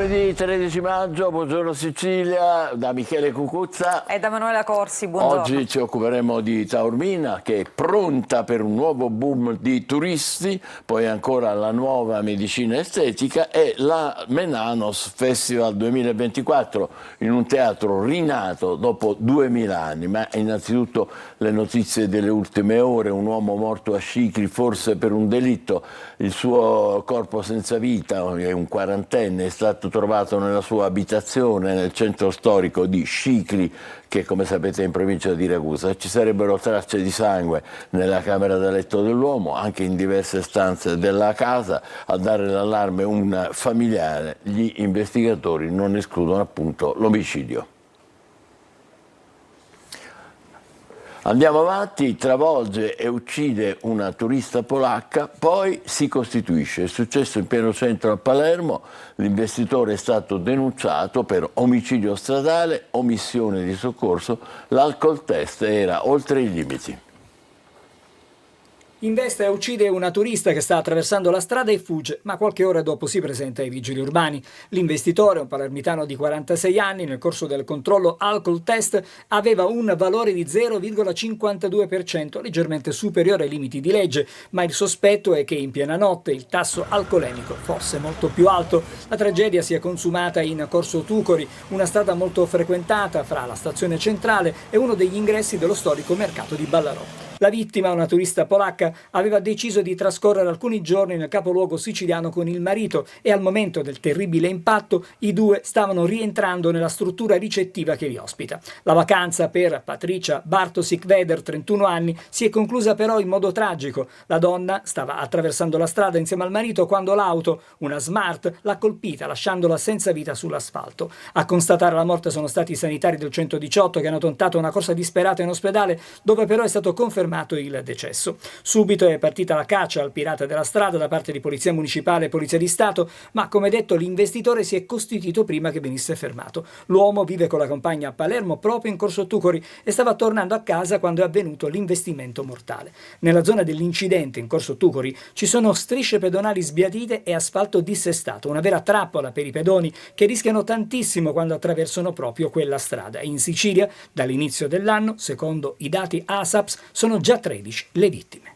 Lunedì 13 maggio, buongiorno Sicilia, da Michele Cucuzza e da Manuela Corsi, buongiorno. Oggi ci occuperemo di Taormina, che è pronta per un nuovo boom di turisti, poi ancora la nuova medicina estetica e la Menanos Festival 2024 in un teatro rinato dopo 2000 anni. Ma innanzitutto le notizie delle ultime ore: un uomo morto a Scicli forse per un delitto, il suo corpo senza vita, è un quarantenne, è stato trovato nella sua abitazione nel centro storico di Scicli, che come sapete è in provincia di Ragusa. Ci sarebbero tracce di sangue nella camera da letto dell'uomo, anche in diverse stanze della casa. A dare l'allarme un familiare, gli investigatori non escludono appunto l'omicidio. Andiamo avanti, travolge e uccide una turista polacca, poi si costituisce. È successo in pieno centro a Palermo, l'investitore è stato denunciato per omicidio stradale, omissione di soccorso, l'alcol test era oltre i limiti. Investe e uccide una turista che sta attraversando la strada e fugge, ma qualche ora dopo si presenta ai vigili urbani. L'investitore, un palermitano di 46 anni, nel corso del controllo alcol test aveva un valore di 0,52%, leggermente superiore ai limiti di legge, ma il sospetto è che in piena notte il tasso alcolemico fosse molto più alto. La tragedia si è consumata in Corso Tucori, una strada molto frequentata fra la stazione centrale e uno degli ingressi dello storico mercato di Ballarò. La vittima, una turista polacca, aveva deciso di trascorrere alcuni giorni nel capoluogo siciliano con il marito e al momento del terribile impatto i due stavano rientrando nella struttura ricettiva che li ospita. La vacanza per Patricia Bartosik-Veder, 31 anni, si è conclusa però in modo tragico. La donna stava attraversando la strada insieme al marito quando l'auto, una Smart, l'ha colpita lasciandola senza vita sull'asfalto. A constatare la morte sono stati i sanitari del 118 che hanno tentato una corsa disperata in ospedale, dove però è stato confermato il decesso. Subito è partita la caccia al pirata della strada da parte di Polizia Municipale e Polizia di Stato, ma come detto l'investitore si è costituito prima che venisse fermato. L'uomo vive con la compagna a Palermo proprio in Corso Tucori e stava tornando a casa quando è avvenuto l'investimento mortale. Nella zona dell'incidente in Corso Tucori ci sono strisce pedonali sbiadite e asfalto dissestato, una vera trappola per i pedoni che rischiano tantissimo quando attraversano proprio quella strada. In Sicilia, dall'inizio dell'anno, secondo i dati ASAPS, sono già 13 le vittime.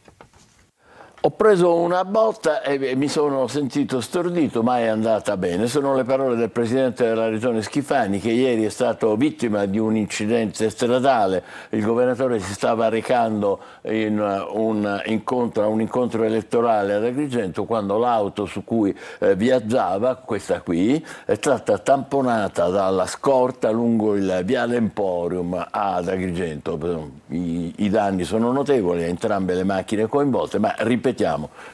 Ho preso una botta e mi sono sentito stordito, ma è andata bene. Sono le parole del presidente della regione Schifani, che ieri è stato vittima di un incidente stradale. Il governatore si stava recando a un incontro elettorale ad Agrigento quando l'auto su cui viaggiava, questa qui, è stata tamponata dalla scorta lungo il viale Emporium ad Agrigento. I danni sono notevoli a entrambe le macchine coinvolte, ma ripetiamo,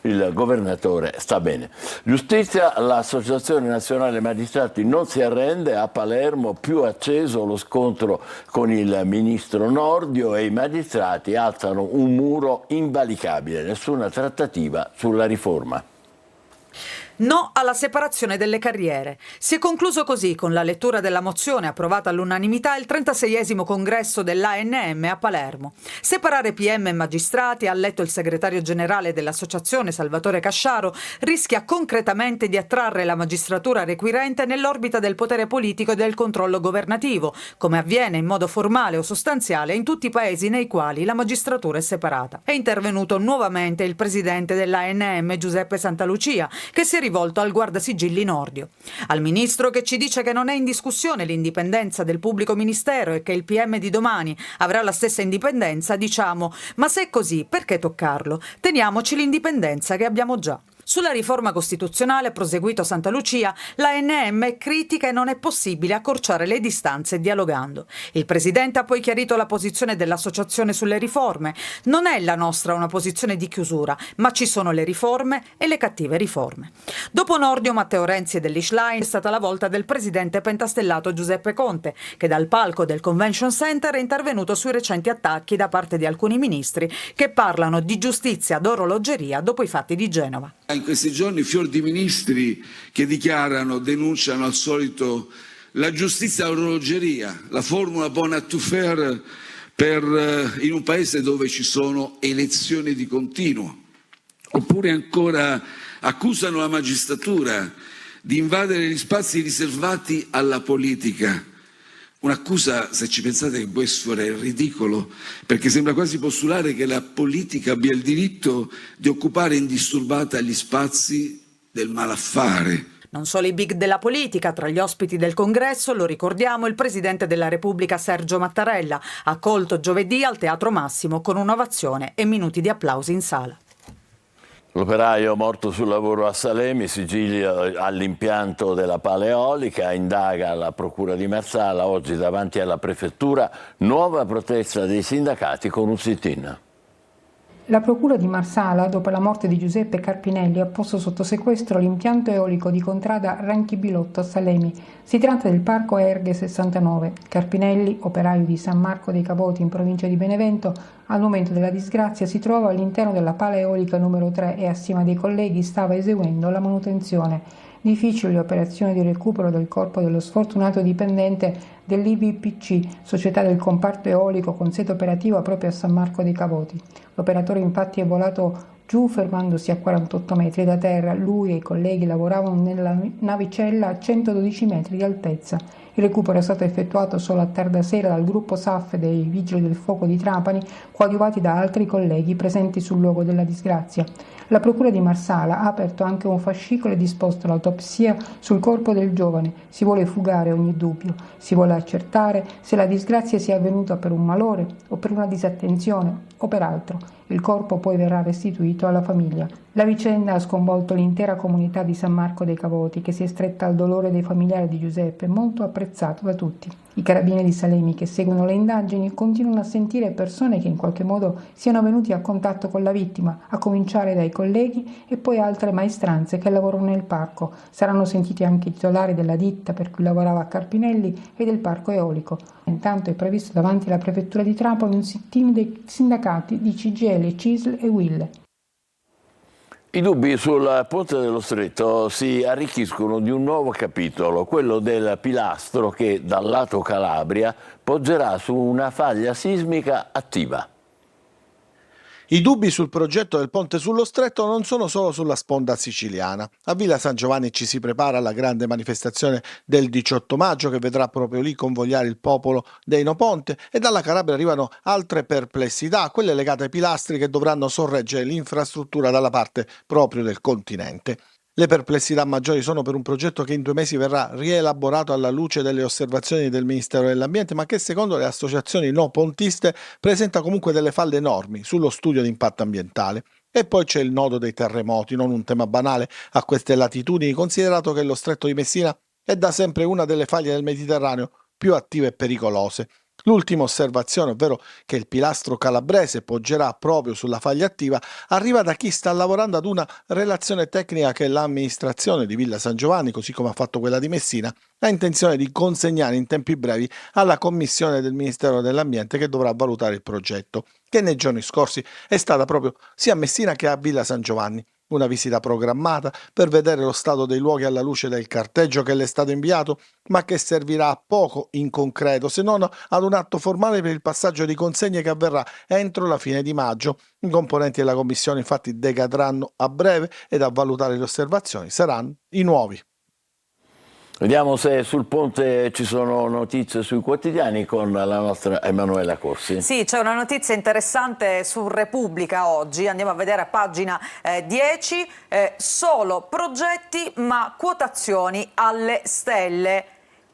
il governatore sta bene. Giustizia, l'Associazione Nazionale Magistrati non si arrende. A Palermo più acceso lo scontro con il ministro Nordio e i magistrati alzano un muro invalicabile, nessuna trattativa sulla riforma. No alla separazione delle carriere. Si è concluso così con la lettura della mozione approvata all'unanimità il 36esimo congresso dell'ANM a Palermo. Separare PM e magistrati, ha letto il segretario generale dell'associazione Salvatore Casciaro, rischia concretamente di attrarre la magistratura requirente nell'orbita del potere politico e del controllo governativo, come avviene in modo formale o sostanziale in tutti i paesi nei quali la magistratura è separata. È intervenuto nuovamente il presidente dell'ANM Giuseppe Santalucia, che si è rivolto al guardasigilli Nordio. Al ministro, che ci dice che non è in discussione l'indipendenza del pubblico ministero e che il PM di domani avrà la stessa indipendenza, diciamo: ma se è così, perché toccarlo? Teniamoci l'indipendenza che abbiamo già. Sulla riforma costituzionale, ha proseguito Santalucia, l'ANM è critica e non è possibile accorciare le distanze dialogando. Il presidente ha poi chiarito la posizione dell'associazione sulle riforme. Non è la nostra una posizione di chiusura, ma ci sono le riforme e le cattive riforme. Dopo Nordio, Matteo Renzi e dell'Ischlein è stata la volta del presidente pentastellato Giuseppe Conte, che dal palco del Convention Center è intervenuto sui recenti attacchi da parte di alcuni ministri che parlano di giustizia d'orologeria dopo i fatti di Genova. In questi giorni fior di ministri che dichiarano, denunciano al solito la giustizia a orologeria, la formula bon à tout faire in un paese dove ci sono elezioni di continuo. Oppure ancora accusano la magistratura di invadere gli spazi riservati alla politica. Un'accusa, se ci pensate, che può essere ridicolo, perché sembra quasi postulare che la politica abbia il diritto di occupare indisturbata gli spazi del malaffare. Non solo i big della politica, tra gli ospiti del congresso, lo ricordiamo, il presidente della Repubblica Sergio Mattarella, accolto giovedì al Teatro Massimo con un'ovazione e minuti di applausi in sala. L'operaio morto sul lavoro a Salemi, sigillo all'impianto della pala eolica, indaga la procura di Marsala, oggi davanti alla prefettura, nuova protesta dei sindacati con un sit-in. La procura di Marsala, dopo la morte di Giuseppe Carpinelli, ha posto sotto sequestro l'impianto eolico di Contrada Ranchibilotto a Salemi. Si tratta del parco Erghe 69. Carpinelli, operaio di San Marco dei Cavoti in provincia di Benevento, al momento della disgrazia si trova all'interno della pala eolica numero 3 e assieme a dei colleghi stava eseguendo la manutenzione. Difficili le operazioni di recupero del corpo dello sfortunato dipendente dell'IVPC, società del comparto eolico con sede operativa proprio a San Marco dei Cavoti. L'operatore infatti è volato giù fermandosi a 48 metri da terra. Lui e i colleghi lavoravano nella navicella a 112 metri di altezza. Il recupero è stato effettuato solo a tarda sera dal gruppo SAF dei Vigili del Fuoco di Trapani, coadiuvati da altri colleghi presenti sul luogo della disgrazia. La procura di Marsala ha aperto anche un fascicolo e disposto l'autopsia sul corpo del giovane. Si vuole fugare ogni dubbio, si vuole accertare se la disgrazia sia avvenuta per un malore o per una disattenzione o per altro. Il corpo poi verrà restituito alla famiglia. La vicenda ha sconvolto l'intera comunità di San Marco dei Cavoti, che si è stretta al dolore dei familiari di Giuseppe, molto apprezzato da tutti. I carabinieri di Salemi che seguono le indagini continuano a sentire persone che in qualche modo siano venuti a contatto con la vittima, a cominciare dai colleghi e poi altre maestranze che lavorano nel parco. Saranno sentiti anche i titolari della ditta per cui lavorava Carpinelli e del parco eolico. Intanto è previsto davanti alla prefettura di Trapani un sit-in dei sindacati di CGIL, CISL e UIL. I dubbi sul ponte dello Stretto si arricchiscono di un nuovo capitolo, quello del pilastro che dal lato Calabria poggerà su una faglia sismica attiva. I dubbi sul progetto del ponte sullo Stretto non sono solo sulla sponda siciliana. A Villa San Giovanni ci si prepara alla grande manifestazione del 18 maggio che vedrà proprio lì convogliare il popolo dei No Ponte, e dalla Calabria arrivano altre perplessità, quelle legate ai pilastri che dovranno sorreggere l'infrastruttura dalla parte proprio del continente. Le perplessità maggiori sono per un progetto che in 2 mesi verrà rielaborato alla luce delle osservazioni del Ministero dell'Ambiente, ma che secondo le associazioni no pontiste presenta comunque delle falle enormi sullo studio di impatto ambientale. E poi c'è il nodo dei terremoti, non un tema banale a queste latitudini, considerato che lo Stretto di Messina è da sempre una delle faglie del Mediterraneo più attive e pericolose. L'ultima osservazione, ovvero che il pilastro calabrese poggerà proprio sulla faglia attiva, arriva da chi sta lavorando ad una relazione tecnica che l'amministrazione di Villa San Giovanni, così come ha fatto quella di Messina, ha intenzione di consegnare in tempi brevi alla commissione del Ministero dell'Ambiente che dovrà valutare il progetto, che nei giorni scorsi è stata proprio sia a Messina che a Villa San Giovanni. Una visita programmata per vedere lo stato dei luoghi alla luce del carteggio che le è stato inviato, ma che servirà a poco in concreto, se non ad un atto formale per il passaggio di consegne che avverrà entro la fine di maggio. I componenti della commissione infatti decadranno a breve ed a valutare le osservazioni saranno i nuovi. Vediamo se sul ponte ci sono notizie sui quotidiani con la nostra Emanuela Corsi. Sì, c'è una notizia interessante su Repubblica oggi, andiamo a vedere a pagina 10, solo progetti ma quotazioni alle stelle.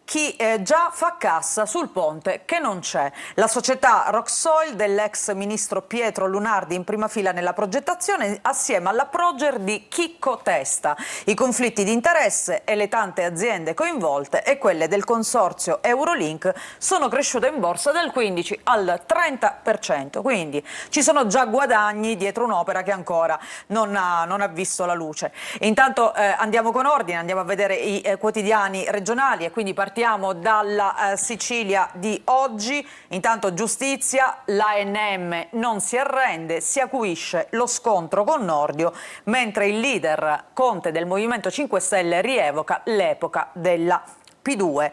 Chi già fa cassa sul ponte che non c'è. La società Rocksoil dell'ex ministro Pietro Lunardi in prima fila nella progettazione assieme alla Proger di Chicco Testa. I conflitti di interesse e le tante aziende coinvolte e quelle del consorzio Eurolink sono cresciute in borsa dal 15 al 30%. Quindi ci sono già guadagni dietro un'opera che ancora non ha visto la luce. Intanto andiamo con ordine, andiamo a vedere i quotidiani regionali e quindi partiamo dalla Sicilia di oggi. Intanto giustizia, l'ANM non si arrende, si acuisce lo scontro con Nordio, mentre il leader Conte del Movimento 5 Stelle rievoca l'epoca della P2.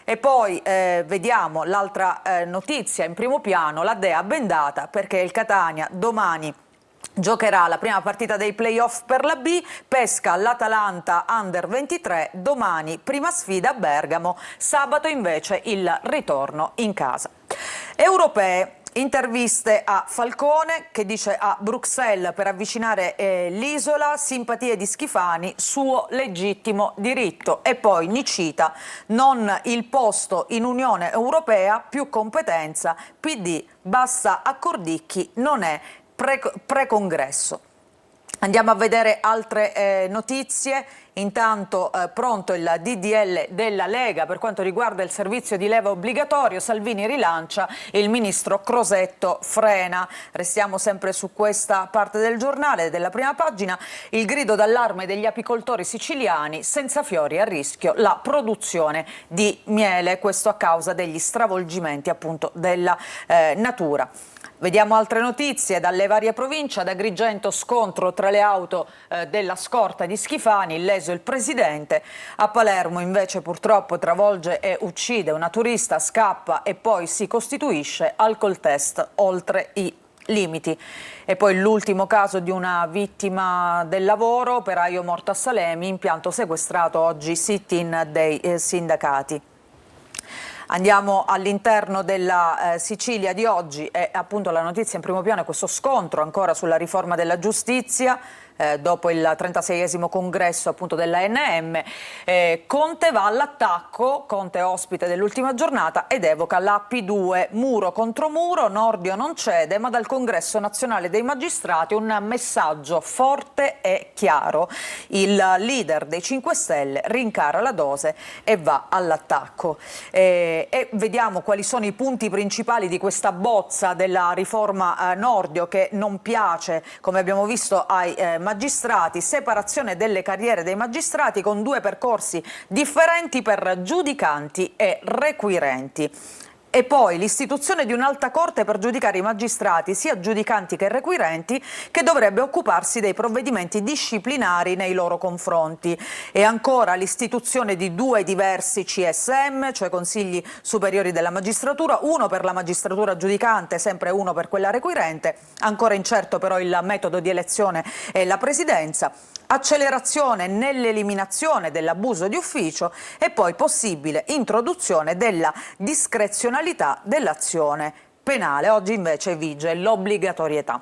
E poi vediamo l'altra notizia in primo piano, la Dea bendata perché il Catania domani giocherà la prima partita dei playoff per la B, pesca l'Atalanta Under 23, domani prima sfida a Bergamo, sabato invece il ritorno in casa. Europee. Interviste a Falcone che dice a Bruxelles per avvicinare l'isola, simpatie di Schifani, suo legittimo diritto. E poi Nicita, non il posto in Unione Europea, più competenza, PD, basta a Cordicchi, non è pre-congresso. Andiamo a vedere altre notizie. Intanto pronto il DDL della Lega per quanto riguarda il servizio di leva obbligatorio, Salvini rilancia, il ministro Crosetto frena. Restiamo sempre su questa parte del giornale, della prima pagina, il grido d'allarme degli apicoltori siciliani, senza fiori a rischio la produzione di miele, questo a causa degli stravolgimenti appunto della natura. Vediamo altre notizie dalle varie province. Ad Agrigento scontro tra le auto della scorta di Schifani, leso il presidente. A Palermo invece purtroppo travolge e uccide una turista, scappa e poi si costituisce, alcol test oltre i limiti. E poi l'ultimo caso di una vittima del lavoro, operaio morto a Salemi, impianto sequestrato, oggi sit-in dei sindacati. Andiamo all'interno della Sicilia di oggi, è appunto la notizia in primo piano, è questo scontro ancora sulla riforma della giustizia. Dopo il 36esimo congresso appunto dell'ANM, Conte va all'attacco, Conte ospite dell'ultima giornata ed evoca la P2, muro contro muro, Nordio non cede, ma dal Congresso Nazionale dei Magistrati un messaggio forte e chiaro. Il leader dei 5 Stelle rincara la dose e va all'attacco. E vediamo quali sono i punti principali di questa bozza della riforma Nordio che non piace, come abbiamo visto, ai magistrati, separazione delle carriere dei magistrati con 2 percorsi differenti per giudicanti e requirenti. E poi l'istituzione di un'alta corte per giudicare i magistrati, sia giudicanti che requirenti, che dovrebbe occuparsi dei provvedimenti disciplinari nei loro confronti. E ancora l'istituzione di 2 diversi CSM, cioè Consigli Superiori della Magistratura, uno per la magistratura giudicante, sempre uno per quella requirente, ancora incerto però il metodo di elezione e la presidenza. Accelerazione nell'eliminazione dell'abuso di ufficio e poi possibile introduzione della discrezionalità dell'azione penale. Oggi invece vige l'obbligatorietà.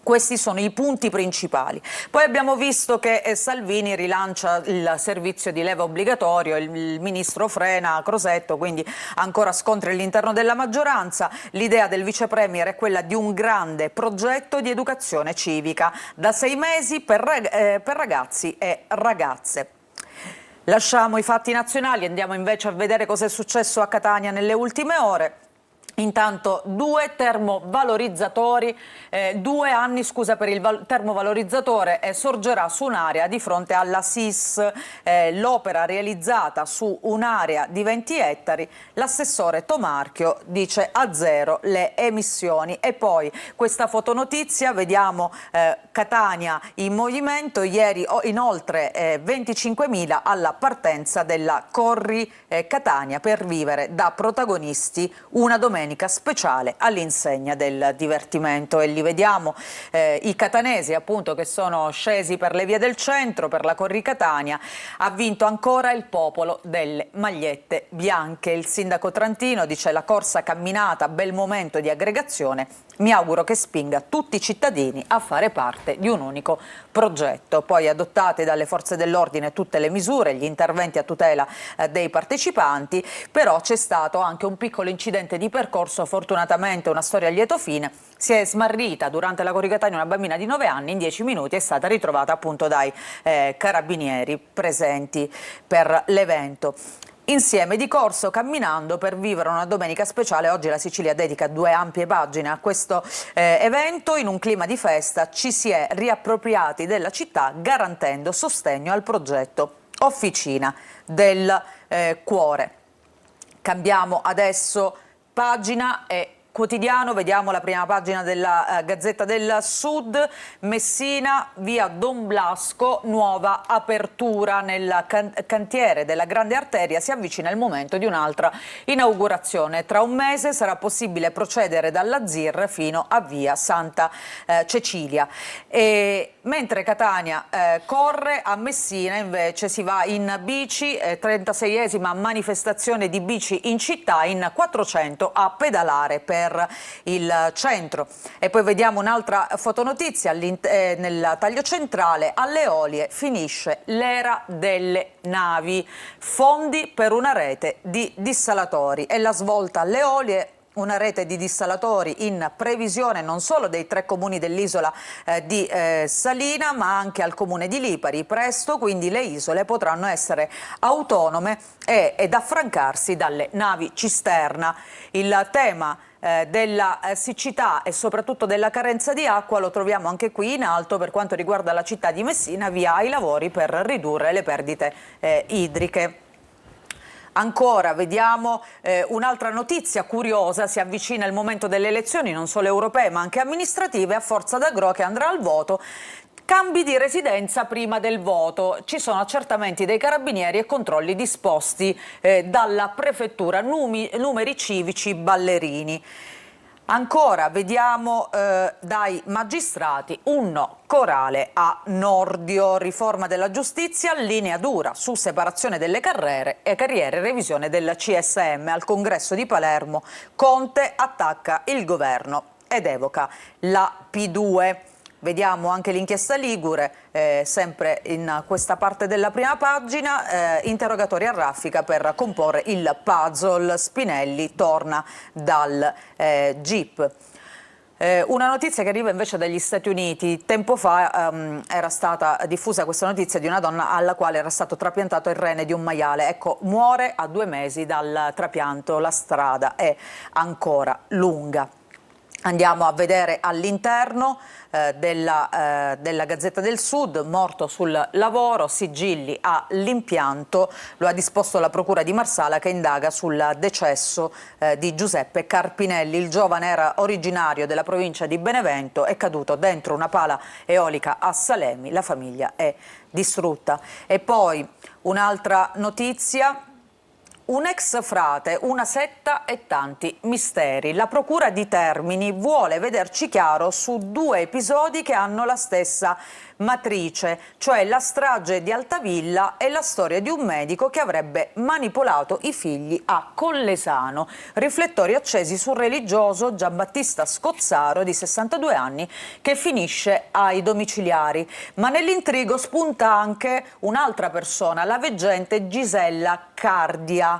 Questi sono i punti principali. Poi abbiamo visto che Salvini rilancia il servizio di leva obbligatorio, il ministro frena Crosetto, quindi ancora scontri all'interno della maggioranza. L'idea del vice premier è quella di un grande progetto di educazione civica da 6 mesi per ragazzi e ragazze. Lasciamo i fatti nazionali, andiamo invece a vedere cosa è successo a Catania nelle ultime ore. Intanto 2 termovalorizzatori, 2 anni per il termovalorizzatore sorgerà su un'area di fronte alla SIS, l'opera realizzata su un'area di 20 ettari, l'assessore Tomarchio dice a zero le emissioni. E poi questa fotonotizia, vediamo Catania in movimento, ieri inoltre 25.000 alla partenza della Corri Catania per vivere da protagonisti una domenica speciale all'insegna del divertimento. E li vediamo i catanesi appunto che sono scesi per le vie del centro, per la Corri Catania. Ha vinto ancora il popolo delle magliette bianche. Il sindaco Trantino dice: la corsa camminata, bel momento di aggregazione, mi auguro che spinga tutti i cittadini a fare parte di un unico progetto. Poi adottate dalle forze dell'ordine tutte le misure, gli interventi a tutela dei partecipanti, però c'è stato anche un piccolo incidente di percorso, fortunatamente una storia a lieto fine. Si è smarrita durante la Corri Catania una bambina di 9 anni, in 10 minuti è stata ritrovata appunto dai carabinieri presenti per l'evento. Insieme di corso, camminando per vivere una domenica speciale. Oggi la Sicilia dedica 2 ampie pagine a questo evento. In un clima di festa ci si è riappropriati della città garantendo sostegno al progetto Officina del Cuore. Cambiamo adesso pagina e Quotidiano, vediamo la prima pagina della Gazzetta del Sud. Messina, via Don Blasco, nuova apertura nel cantiere della grande arteria. Si avvicina il momento di un'altra inaugurazione. Tra un mese sarà possibile procedere dalla Zir fino a via Santa Cecilia. E mentre Catania corre, a Messina invece si va in bici, 36esima manifestazione di bici in città, in 400 a pedalare per il centro. E poi vediamo un'altra fotonotizia nel taglio centrale: alle Eolie finisce l'era delle navi, fondi per una rete di dissalatori. E la svolta alle Eolie, una rete di dissalatori in previsione non solo dei 3 comuni dell'isola di Salina, ma anche al comune di Lipari. Presto quindi le isole potranno essere autonome ed affrancarsi dalle navi cisterna. Il tema della siccità e soprattutto della carenza di acqua lo troviamo anche qui in alto per quanto riguarda la città di Messina, via i lavori per ridurre le perdite idriche. Ancora vediamo un'altra notizia curiosa: si avvicina il momento delle elezioni non solo europee ma anche amministrative. A Forza d'Agro, che andrà al voto, cambi di residenza prima del voto. Ci sono accertamenti dei carabinieri e controlli disposti dalla prefettura, numeri civici ballerini. Ancora vediamo dai magistrati un no corale a Nordio, riforma della giustizia, linea dura su separazione delle carriere, revisione del CSM. Al congresso di Palermo Conte attacca il governo ed evoca la P2. Vediamo anche l'inchiesta Ligure, sempre in questa parte della prima pagina, interrogatori a raffica per comporre il puzzle. Spinelli torna dal GIP. Una notizia che arriva invece dagli Stati Uniti. Tempo fa era stata diffusa questa notizia di una donna alla quale era stato trapiantato il rene di un maiale. Ecco, muore a 2 mesi dal trapianto. La strada è ancora lunga. Andiamo a vedere all'interno della Gazzetta del Sud: morto sul lavoro, sigilli all'impianto. Lo ha disposto la Procura di Marsala, che indaga sul decesso di Giuseppe Carpinelli. Il giovane era originario della provincia di Benevento, è caduto dentro una pala eolica a Salemi. La famiglia è distrutta. E poi un'altra notizia: un ex frate, una setta e tanti misteri. La Procura di Termini vuole vederci chiaro su 2 episodi che hanno la stessa matrice, cioè la strage di Altavilla e la storia di un medico che avrebbe manipolato i figli a Collesano. Riflettori accesi sul religioso Giambattista Scozzaro, di 62 anni, che finisce ai domiciliari. Ma nell'intrigo spunta anche un'altra persona, la veggente Gisella Cardia,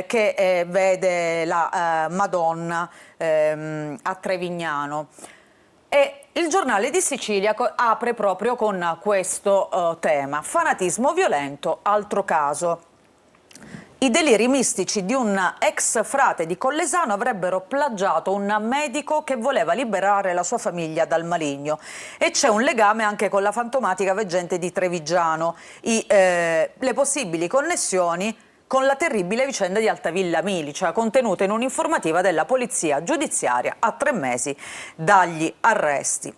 che vede la Madonna a Trevignano. E il Giornale di Sicilia apre proprio con questo tema: fanatismo violento, altro caso. I deliri mistici di un ex frate di Collesano avrebbero plagiato un medico che voleva liberare la sua famiglia dal maligno. E c'è un legame anche con la fantomatica veggente di Trevigiano. Le possibili connessioni con la terribile vicenda di Altavilla Milicia, contenuta in un'informativa della polizia giudiziaria a 3 mesi dagli arresti.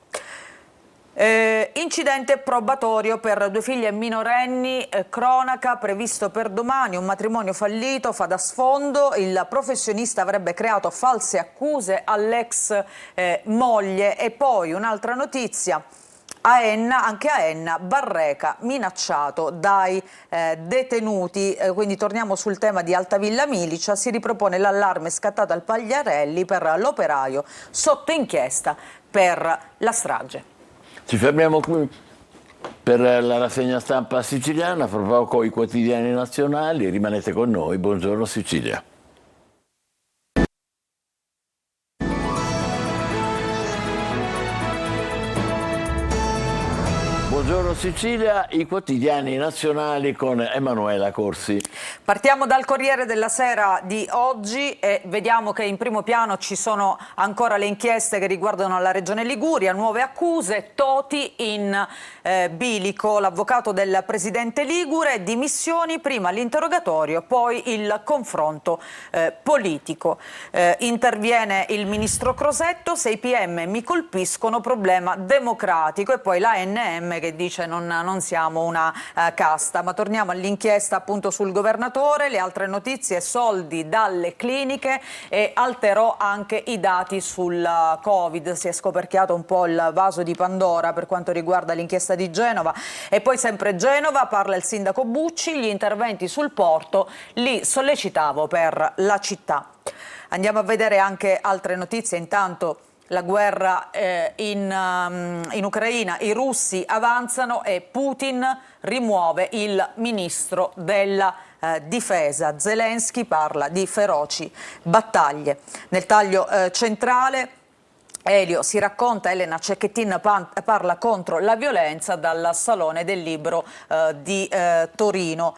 Incidente probatorio per 2 figlie minorenni, cronaca previsto per domani. Un matrimonio fallito fa da sfondo. Il professionista avrebbe creato false accuse all'ex moglie. E poi un'altra notizia: anche a Enna, Barreca minacciato dai detenuti. Quindi torniamo sul tema di Altavilla Milicia. Si ripropone l'allarme scattato al Pagliarelli per l'operaio sotto inchiesta per la strage. Ci fermiamo qui per la rassegna stampa siciliana, fra poco i quotidiani nazionali. Rimanete con noi. Buongiorno Sicilia. Buongiorno Buongiorno Sicilia, i quotidiani nazionali con Emanuela Corsi. Partiamo dal Corriere della Sera di oggi e vediamo che in primo piano ci sono ancora le inchieste che riguardano la Regione Liguria, nuove accuse, Toti in bilico, l'avvocato del presidente ligure, dimissioni, prima l'interrogatorio, poi il confronto politico. Interviene il ministro Crosetto, se i PM mi colpiscono problema democratico, e poi l'ANM che dice non siamo una casta. Ma torniamo all'inchiesta appunto sul governatore, le altre notizie, soldi dalle cliniche, e alterò anche i dati sul Covid, si è scoperchiato un po' il vaso di Pandora per quanto riguarda l'inchiesta di Genova. E poi sempre Genova, parla il sindaco Bucci, gli interventi sul porto li sollecitavo per la città. Andiamo a vedere anche altre notizie, intanto la guerra in Ucraina, i russi avanzano e Putin rimuove il ministro della difesa. Zelensky parla di feroci battaglie. Nel taglio centrale Elio si racconta, Elena Cecchettin parla contro la violenza dal Salone del Libro di Torino.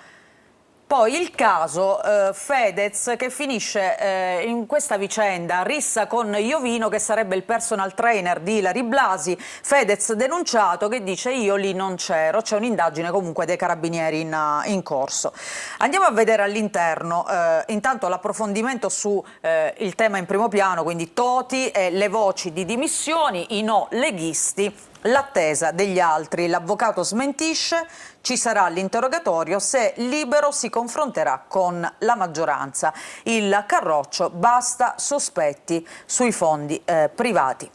Poi il caso Fedez che finisce in questa vicenda, rissa con Iovino che sarebbe il personal trainer di Ilary Blasi, Fedez denunciato che dice io lì non c'ero, c'è un'indagine comunque dei carabinieri in corso. Andiamo a vedere all'interno, intanto l'approfondimento su il tema in primo piano, quindi Toti e le voci di dimissioni, i no leghisti. L'attesa degli altri, l'avvocato smentisce, ci sarà l'interrogatorio, se Libero si confronterà con la maggioranza. Il Carroccio, basta sospetti sui fondi privati.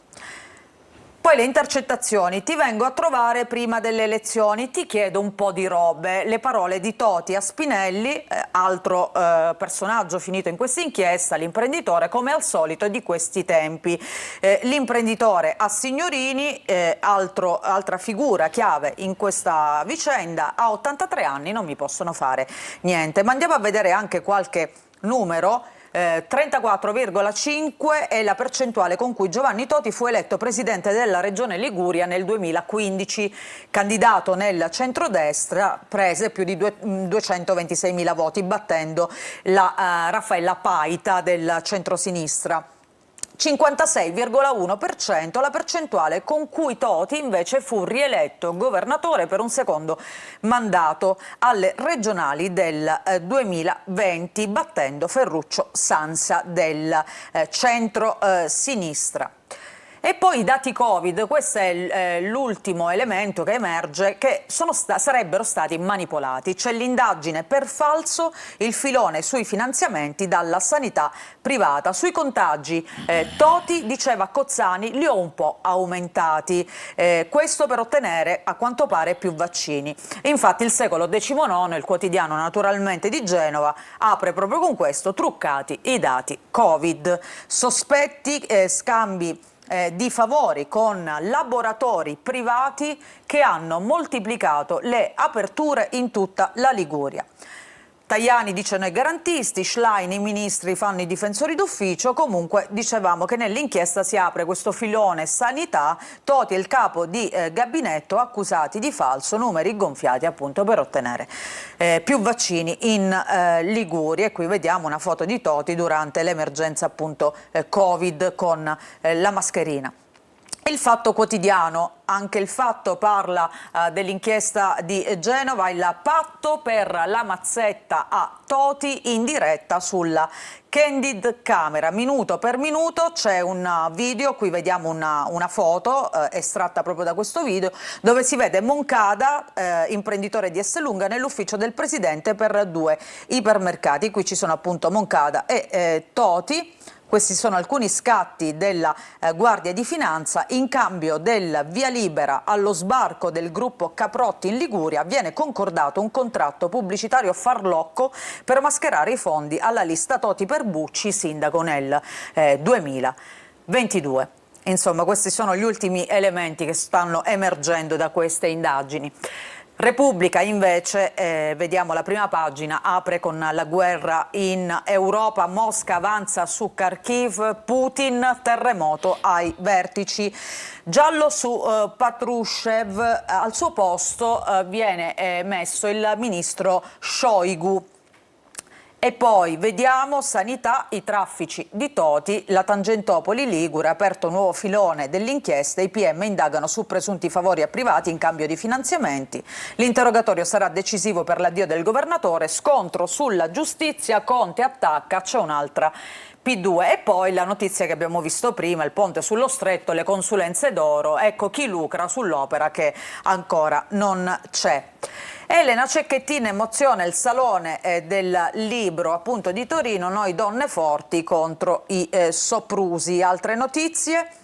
Poi le intercettazioni, ti vengo a trovare prima delle elezioni, ti chiedo un po' di robe. Le parole di Toti a Spinelli, altro personaggio finito in questa inchiesta, l'imprenditore come al solito di questi tempi. L'imprenditore a Signorini, altra figura chiave in questa vicenda, a 83 anni non mi possono fare niente. Ma andiamo a vedere anche qualche numero. 34,5 è la percentuale con cui Giovanni Toti fu eletto presidente della regione Liguria nel 2015. Candidato nel centrodestra, prese più di 226.000 voti, battendo la Raffaella Paita del centrosinistra. 56,1% la percentuale con cui Toti invece fu rieletto governatore per un secondo mandato alle regionali del 2020, battendo Ferruccio Sansa del centro-sinistra. E poi i dati Covid, questo è l'ultimo elemento che emerge, che sarebbero stati manipolati. C'è l'indagine per falso, il filone sui finanziamenti dalla sanità privata. Sui contagi, Toti diceva a Cozzani, li ho un po' aumentati, questo per ottenere a quanto pare più vaccini. Infatti il Secolo XIX, il quotidiano naturalmente di Genova, apre proprio con questo, truccati i dati Covid. Sospetti, scambi di favori con laboratori privati che hanno moltiplicato le aperture in tutta la Liguria. Tajani dice noi garantisti, Schlein i ministri fanno i difensori d'ufficio. Comunque dicevamo che nell'inchiesta si apre questo filone sanità, Toti e il capo di gabinetto accusati di falso, numeri gonfiati appunto per ottenere più vaccini in Liguria. E qui vediamo una foto di Toti durante l'emergenza appunto Covid con la mascherina. Il Fatto Quotidiano, anche il Fatto parla dell'inchiesta di Genova, il patto per la mazzetta a Toti in diretta sulla Candid Camera. Minuto per minuto c'è un video, qui vediamo una foto estratta proprio da questo video, dove si vede Moncada, imprenditore di Esselunga, nell'ufficio del presidente per 2 ipermercati. Qui ci sono appunto Moncada e Toti. Questi sono alcuni scatti della Guardia di Finanza. In cambio del via libera allo sbarco del gruppo Caprotti in Liguria viene concordato un contratto pubblicitario farlocco per mascherare i fondi alla lista Toti per Bucci, sindaco nel 2022. Insomma, questi sono gli ultimi elementi che stanno emergendo da queste indagini. Repubblica invece, vediamo la prima pagina, apre con la guerra in Europa, Mosca avanza su Kharkiv, Putin, terremoto ai vertici. Giallo su Patrushev, al suo posto viene messo il ministro Shoigu. E poi vediamo sanità, i traffici di Toti, la Tangentopoli Ligure, aperto nuovo filone dell'inchiesta, i PM indagano su presunti favori a privati in cambio di finanziamenti, l'interrogatorio sarà decisivo per l'addio del governatore, scontro sulla giustizia, Conte attacca, c'è un'altra P2 e poi la notizia che abbiamo visto prima, il ponte sullo stretto, le consulenze d'oro, ecco chi lucra sull'opera che ancora non c'è. Elena Cecchettin emoziona il salone del libro appunto di Torino, noi donne forti contro i soprusi. Altre notizie?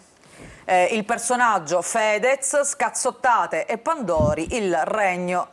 Il personaggio Fedez, scazzottate e Pandori, il regno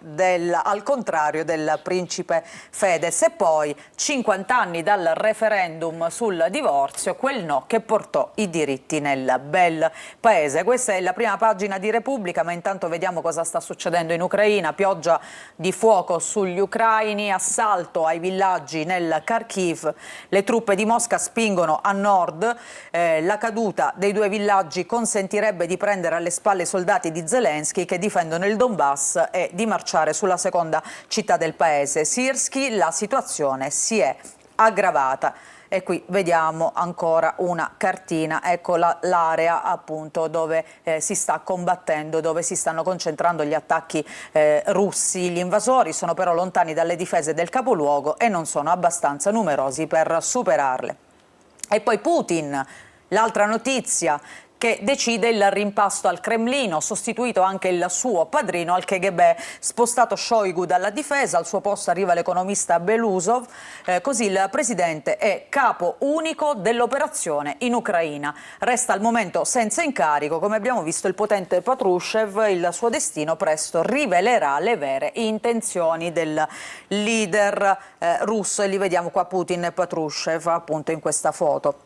al contrario del principe Fedez. E poi 50 anni dal referendum sul divorzio, quel no che portò i diritti nel bel paese. Questa è la prima pagina di Repubblica, ma intanto vediamo cosa sta succedendo in Ucraina. Pioggia di fuoco sugli ucraini, assalto ai villaggi nel Kharkiv, le truppe di Mosca spingono a nord, la caduta dei due villaggi consentirebbe di prendere alle spalle i soldati di Zelensky che difendono il Donbass e di marciare sulla seconda città del paese. Sirski, la situazione si è aggravata. E qui vediamo ancora una cartina, ecco l'area appunto dove si sta combattendo, dove si stanno concentrando gli attacchi russi. Gli invasori sono però lontani dalle difese del capoluogo e non sono abbastanza numerosi per superarle. E poi Putin, l'altra notizia, che decide il rimpasto al Cremlino, sostituito anche il suo padrino al KGB, spostato Shoigu dalla difesa, al suo posto arriva l'economista Belousov, così il presidente è capo unico dell'operazione in Ucraina. Resta al momento senza incarico, come abbiamo visto il potente Patrushev, il suo destino presto rivelerà le vere intenzioni del leader russo e li vediamo qua Putin e Patrushev appunto in questa foto.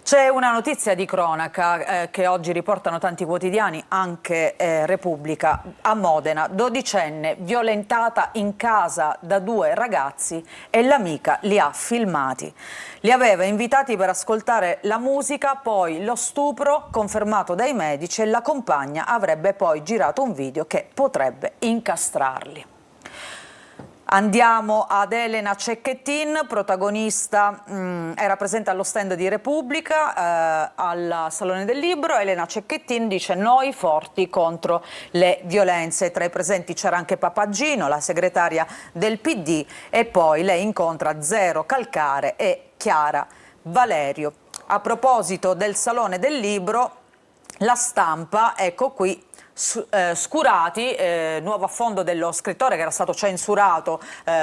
C'è una notizia di cronaca che oggi riportano tanti quotidiani, anche Repubblica. A Modena, 12enne violentata in casa da due ragazzi e l'amica li ha filmati. Li aveva invitati per ascoltare la musica, poi lo stupro confermato dai medici e la compagna avrebbe poi girato un video che potrebbe incastrarli. Andiamo ad Elena Cecchettin, protagonista, era presente allo stand di Repubblica al Salone del Libro. Elena Cecchettin dice noi forti contro le violenze. Tra i presenti c'era anche Papagino, la segretaria del PD, e poi lei incontra Zero Calcare e Chiara Valerio. A proposito del Salone del Libro, La Stampa, ecco qui, Scurati, nuovo affondo dello scrittore che era stato censurato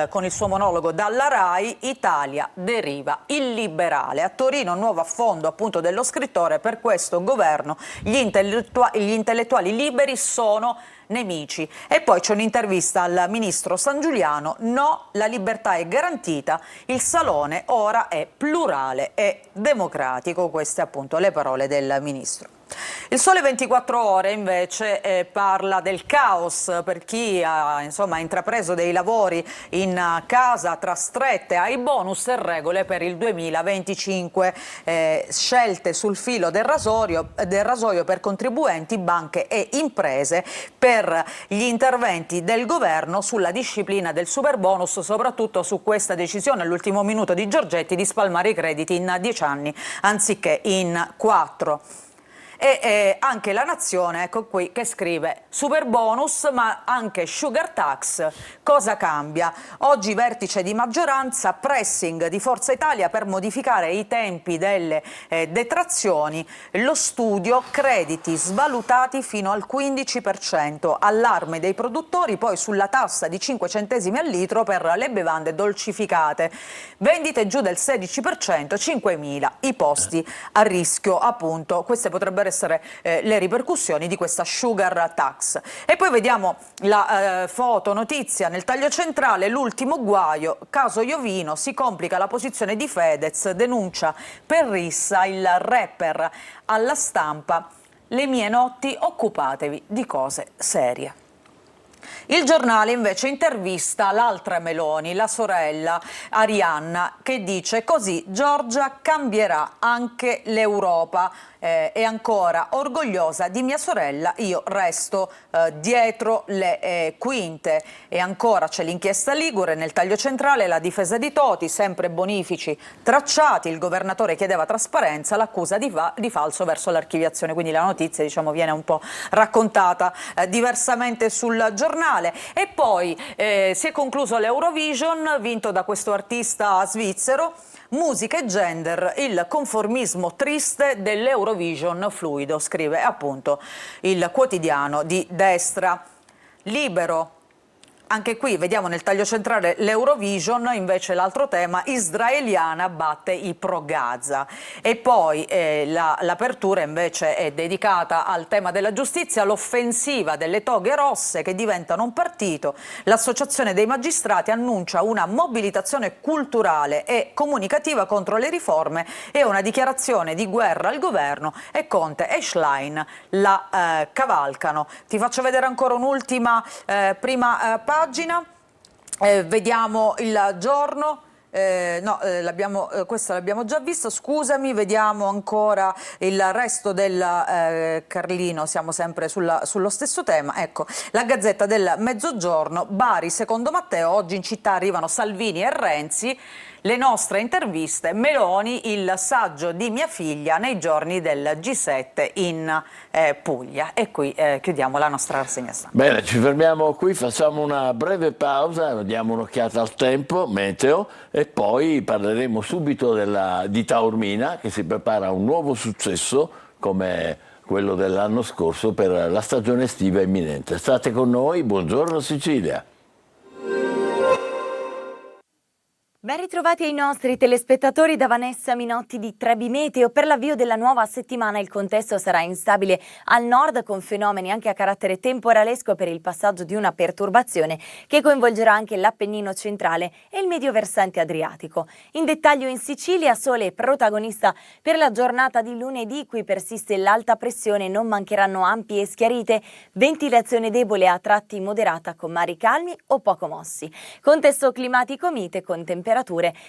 con il suo monologo dalla RAI, Italia deriva illiberale. A Torino nuovo affondo appunto dello scrittore, per questo governo gli intellettuali liberi sono nemici. E poi c'è un'intervista al ministro Sangiuliano, no, la libertà è garantita, il salone ora è plurale e democratico, queste appunto le parole del ministro. Il Sole 24 Ore invece parla del caos per chi ha intrapreso dei lavori in casa tra strette ai bonus e regole per il 2025, scelte sul filo del rasoio per contribuenti, banche e imprese per gli interventi del governo sulla disciplina del superbonus, soprattutto su questa decisione all'ultimo minuto di Giorgetti di spalmare i crediti in 10 anni anziché in 4. E anche La Nazione, ecco qui, che scrive super bonus ma anche sugar tax, cosa cambia? Oggi vertice di maggioranza, pressing di Forza Italia per modificare i tempi delle detrazioni, lo studio, crediti svalutati fino al 15%, allarme dei produttori poi sulla tassa di 5 centesimi al litro per le bevande dolcificate, vendite giù del 16%, 5.000 i posti a rischio appunto, queste potrebbero essere le ripercussioni di questa sugar tax. E poi vediamo la foto notizia nel taglio centrale, l'ultimo guaio, caso Iovino, si complica la posizione di Fedez, denuncia per rissa il rapper alla Stampa, le mie notti occupatevi di cose serie. Il Giornale invece intervista l'altra Meloni, la sorella Arianna, che dice così: Giorgia cambierà anche l'Europa. E ancora, orgogliosa di mia sorella, io resto dietro le quinte. E ancora c'è l'inchiesta Ligure, nel taglio centrale la difesa di Toti, sempre bonifici tracciati, il governatore chiedeva trasparenza, l'accusa di falso verso l'archiviazione, quindi la notizia, diciamo, viene un po' raccontata diversamente sul Giornale. E poi si è concluso l'Eurovision, vinto da questo artista svizzero. Musica e gender, il conformismo triste dell'Eurovision fluido, scrive appunto il quotidiano di destra. Libero. Anche qui vediamo nel taglio centrale l'Eurovision, invece l'altro tema: israeliana batte i pro-Gaza. E poi l'apertura invece è dedicata al tema della giustizia, l'offensiva delle toghe rosse che diventano un partito. L'Associazione dei Magistrati annuncia una mobilitazione culturale e comunicativa contro le riforme e una dichiarazione di guerra al governo, e Conte e Schlein la cavalcano. Ti faccio vedere ancora un'ultima prima pagina. Vediamo il giorno. Questa l'abbiamo già vista, scusami. Vediamo ancora il resto del Carlino, siamo sempre sullo stesso tema. Ecco, la Gazzetta del Mezzogiorno: Bari secondo Matteo, oggi in città arrivano Salvini e Renzi. Le nostre interviste, Meloni, il saggio di mia figlia nei giorni del G7 in Puglia. E qui chiudiamo la nostra rassegna stampa. Bene, ci fermiamo qui, facciamo una breve pausa, diamo un'occhiata al tempo, meteo, e poi parleremo subito di Taormina, che si prepara a un nuovo successo come quello dell'anno scorso per la stagione estiva imminente. State con noi, buongiorno Sicilia. Ben ritrovati ai nostri telespettatori da Vanessa Minotti di Trebi Meteo. Per l'avvio della nuova settimana il contesto sarà instabile al nord, con fenomeni anche a carattere temporalesco per il passaggio di una perturbazione che coinvolgerà anche l'Appennino centrale e il medio versante adriatico. In dettaglio in Sicilia, sole protagonista per la giornata di lunedì, qui persiste l'alta pressione, non mancheranno ampie e schiarite, ventilazione debole a tratti moderata con mari calmi o poco mossi. Contesto climatico mite con temperature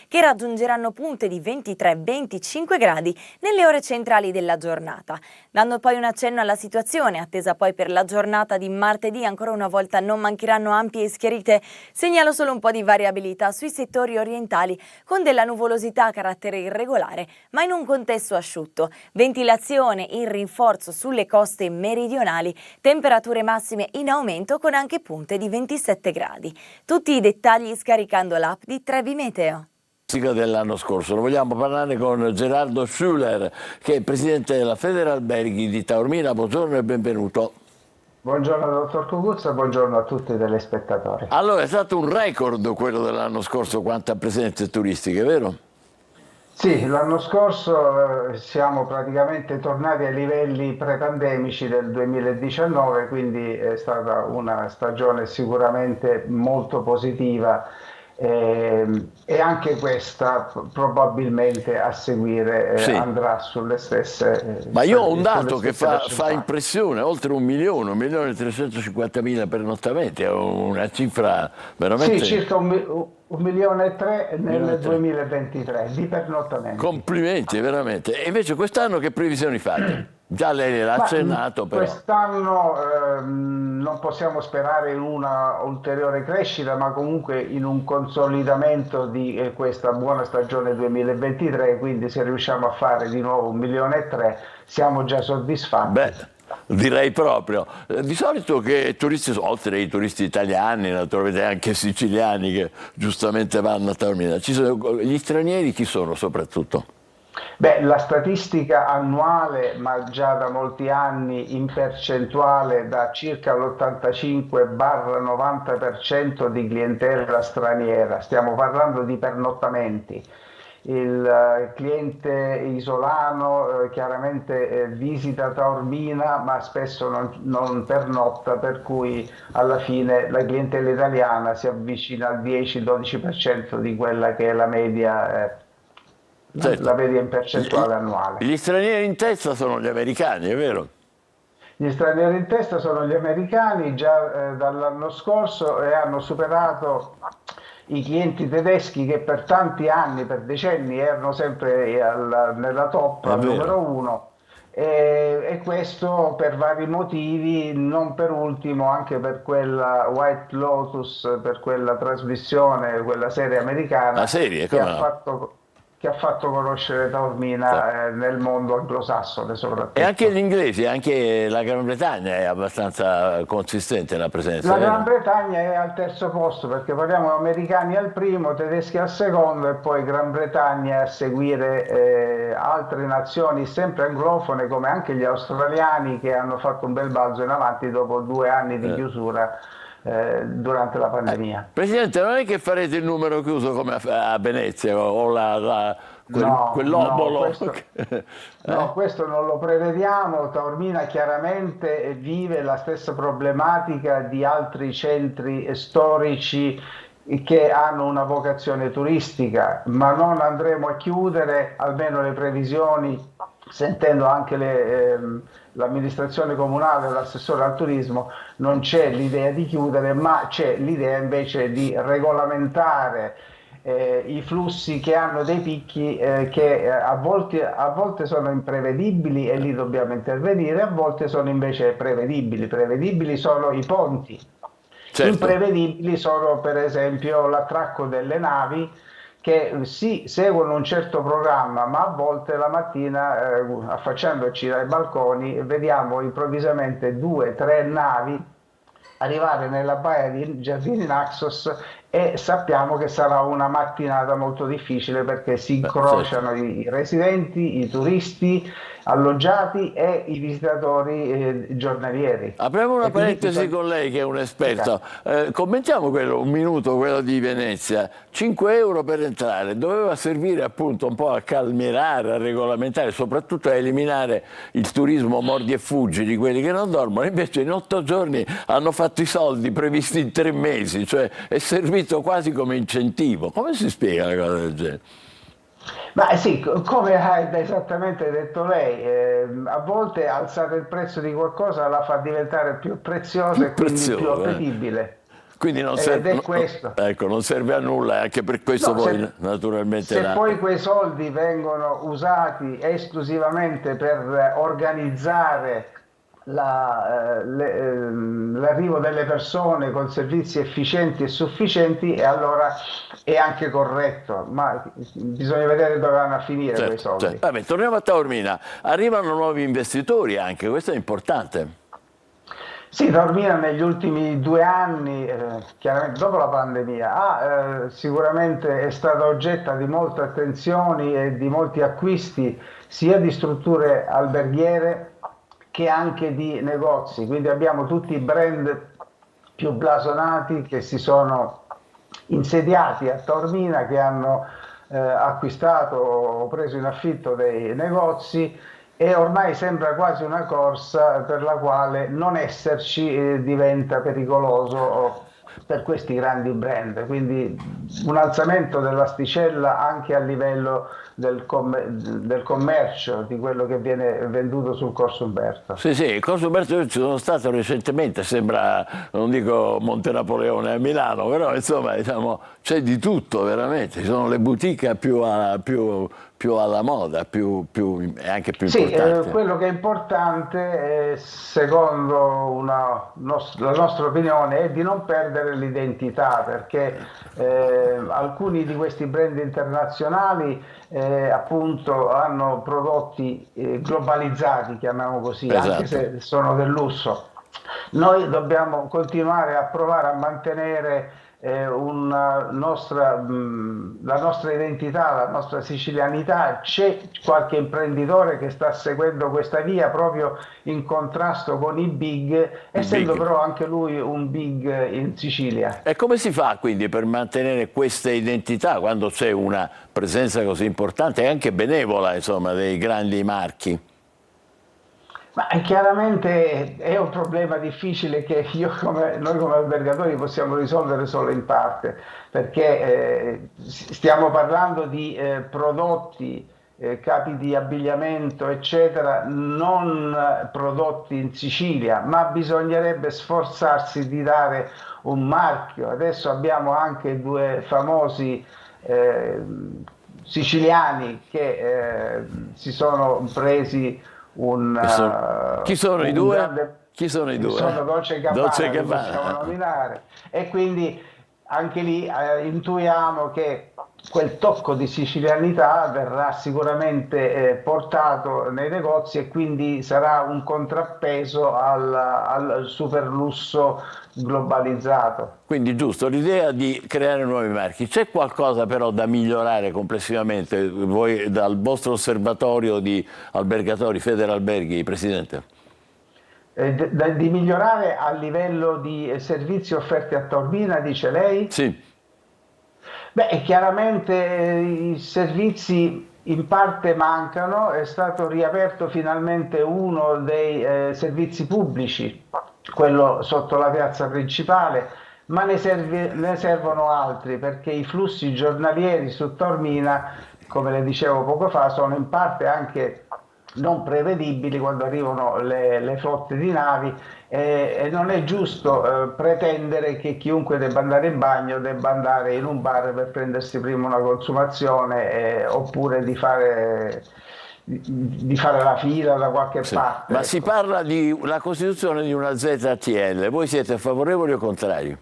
che raggiungeranno punte di 23-25 gradi nelle ore centrali della giornata. Dando poi un accenno alla situazione attesa poi per la giornata di martedì, ancora una volta non mancheranno ampie e schiarite, segnalo solo un po' di variabilità sui settori orientali con della nuvolosità a carattere irregolare ma in un contesto asciutto, ventilazione in rinforzo sulle coste meridionali, temperature massime in aumento con anche punte di 27 gradi. Tutti i dettagli scaricando l'app di Trebi Meteo. Dell'anno scorso. Lo vogliamo parlare con Gerardo Schuler, che è presidente della Federalberghi di Taormina. Buongiorno e benvenuto. Buongiorno dottor Cuguzzo, buongiorno a tutti i telespettatori. Allora, è stato un record quello dell'anno scorso quanto a presenze turistiche, vero? Sì, l'anno scorso siamo praticamente tornati ai livelli pre-pandemici del 2019, quindi è stata una stagione sicuramente molto positiva. E anche questa probabilmente a seguire sì, andrà sulle stesse. Ma io ho un dato che fa impressione: oltre 1.350.000 pernottamenti, è una cifra veramente. Sì, circa 1,3 milioni nel 2023 di pernottamenti. Complimenti, veramente. E invece quest'anno che previsioni fate? Già lei l'ha accennato, però. Quest'anno non possiamo sperare in una ulteriore crescita, ma comunque in un consolidamento di questa buona stagione 2023, quindi se riusciamo a fare di nuovo 1,3 milioni siamo già soddisfatti. Beh, direi proprio. Di solito che turisti, oltre ai turisti italiani, naturalmente anche siciliani che giustamente vanno a Taormina, gli stranieri chi sono soprattutto? Beh, la statistica annuale, ma già da molti anni in percentuale, da circa l'85-90% di clientela straniera. Stiamo parlando di pernottamenti. Il cliente isolano chiaramente visita Taormina, ma spesso non pernotta, per cui alla fine la clientela italiana si avvicina al 10-12% di quella che è la media. Certo. La media in percentuale annuale. Gli stranieri in testa sono gli americani, è vero? Gli stranieri in testa sono gli americani già dall'anno scorso e hanno superato i clienti tedeschi che per tanti anni, per decenni, erano sempre nella top, È al vero. numero uno. E questo per vari motivi, non per ultimo anche per quella White Lotus, per quella trasmissione, quella serie La americana serie, che come ha no? che ha fatto conoscere Taormina nel mondo anglosassone E soprattutto. anche gli inglesi, anche la Gran Bretagna è abbastanza consistente la presenza, La Gran vero? Bretagna è al terzo posto perché parliamo americani al primo, tedeschi al secondo e poi Gran Bretagna a seguire altre nazioni sempre anglofone come anche gli australiani che hanno fatto un bel balzo in avanti dopo 2 anni di Eh. chiusura durante la pandemia. Presidente, non è che farete il numero chiuso come a Venezia o No, no, quell'obolo? no, questo non lo prevediamo. Taormina chiaramente vive la stessa problematica di altri centri storici che hanno una vocazione turistica, ma non andremo a chiudere, almeno le previsioni, sentendo anche l'amministrazione comunale e l'assessore al turismo, non c'è l'idea di chiudere, ma c'è l'idea invece di regolamentare i flussi che hanno dei picchi che a volte sono imprevedibili e lì dobbiamo intervenire, a volte sono invece prevedibili. Prevedibili sono i ponti, Certo. imprevedibili sono per esempio l'attracco delle navi che sì, seguono un certo programma, ma a volte la mattina, affacciandoci dai balconi, vediamo improvvisamente 2 o 3 navi arrivare nella baia di Giardini Naxos e sappiamo che sarà una mattinata molto difficile perché si Certo. incrociano i residenti, i turisti alloggiati e i visitatori giornalieri. Apriamo una E quindi parentesi con lei che è un esperto. Commentiamo quello, un minuto, quello di Venezia. 5 euro per entrare, doveva servire appunto un po' a calmierare, a regolamentare, soprattutto a eliminare il turismo mordi e fuggi di quelli che non dormono. Invece in 8 giorni hanno fatto i soldi previsti in 3 mesi, cioè è servito quasi come incentivo. Come si spiega una cosa del genere? Ma sì, come hai esattamente detto lei, a volte alzare il prezzo di qualcosa la fa diventare più preziosa Più e quindi più prezioso, eh? appetibile. Quindi non Ed è serve, questo. ecco, non serve a nulla e anche per questo No, poi naturalmente se poi quei soldi vengono usati esclusivamente per organizzare l'arrivo delle persone con servizi efficienti e sufficienti, e allora è anche corretto, ma bisogna vedere dove vanno a finire quei certo, soldi. certo. Vabbè, torniamo a Taormina. Arrivano nuovi investitori anche, questo è importante. Sì, Taormina negli ultimi 2 anni, chiaramente dopo la pandemia, sicuramente è stata oggetto di molte attenzioni e di molti acquisti sia di strutture alberghiere che anche di negozi. Quindi abbiamo tutti i brand più blasonati che si sono insediati a Taormina, che hanno acquistato o preso in affitto dei negozi e ormai sembra quasi una corsa per la quale non esserci diventa pericoloso per questi grandi brand. Quindi un alzamento dell'asticella anche a livello del commercio, di quello che viene venduto sul Corso Umberto. Sì, sì, il Corso Umberto io ci sono stato recentemente, sembra, non dico Monte Napoleone a Milano, però insomma diciamo, c'è di tutto veramente, ci sono le boutique più alla moda, e anche più Sì, importanti. quello che è importante, secondo la nostra opinione, è di non perdere l'identità, perché alcuni di questi brand internazionali appunto hanno prodotti globalizzati, chiamiamo così, anche Esatto. se sono del lusso. Noi dobbiamo continuare a provare a mantenere la nostra identità, la nostra sicilianità. C'è qualche imprenditore che sta seguendo questa via proprio in contrasto con i big, essendo big. però anche lui un big in Sicilia. E come si fa quindi per mantenere questa identità quando c'è una presenza così importante e anche benevola, insomma, dei grandi marchi? Ma chiaramente è un problema difficile che noi come albergatori possiamo risolvere solo in parte, perché stiamo parlando di prodotti capi di abbigliamento, eccetera, non prodotti in Sicilia, ma bisognerebbe sforzarsi di dare un marchio. Adesso abbiamo anche due famosi siciliani che si sono presi chi sono i due? grande... Chi sono i due? Sono Dolce & Dolce & Gabbana, Gabbana. possiamo nominare, e quindi anche lì intuiamo che quel tocco di sicilianità verrà sicuramente portato nei negozi, e quindi sarà un contrappeso al superlusso globalizzato. Quindi giusto, l'idea di creare nuovi marchi. C'è qualcosa però da migliorare complessivamente, voi dal vostro osservatorio di albergatori, Federalberghi, Presidente? Di migliorare a livello di servizi offerti a Taormina, dice lei? Sì. Beh, chiaramente i servizi in parte mancano, è stato riaperto finalmente uno dei servizi pubblici, quello sotto la piazza principale, ma ne servono altri, perché i flussi giornalieri su Taormina, come le dicevo poco fa, sono in parte anche non prevedibili quando arrivano le flotte di navi, e non è giusto pretendere che chiunque debba andare in bagno debba andare in un bar per prendersi prima una consumazione, oppure di fare la fila da qualche parte. Ma si parla di la costituzione di una ZTL, voi siete favorevoli o contrari?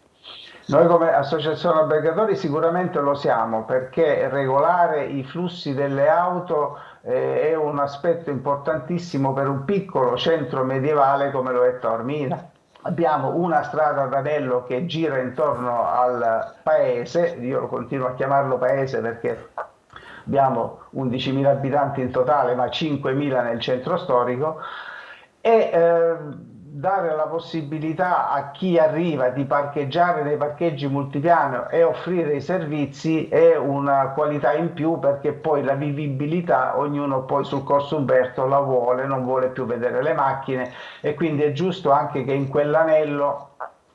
Noi come Associazione Albergatori sicuramente lo siamo, perché regolare i flussi delle auto è un aspetto importantissimo per un piccolo centro medievale come lo è Taormina. Abbiamo una strada d'anello che gira intorno al paese, io continuo a chiamarlo paese perché abbiamo 11.000 abitanti in totale, ma 5.000 nel centro storico, e dare la possibilità a chi arriva di parcheggiare nei parcheggi multipiano e offrire i servizi è una qualità in più, perché poi la vivibilità, ognuno poi sul Corso Umberto la vuole, non vuole più vedere le macchine, e quindi è giusto anche che in quell'anello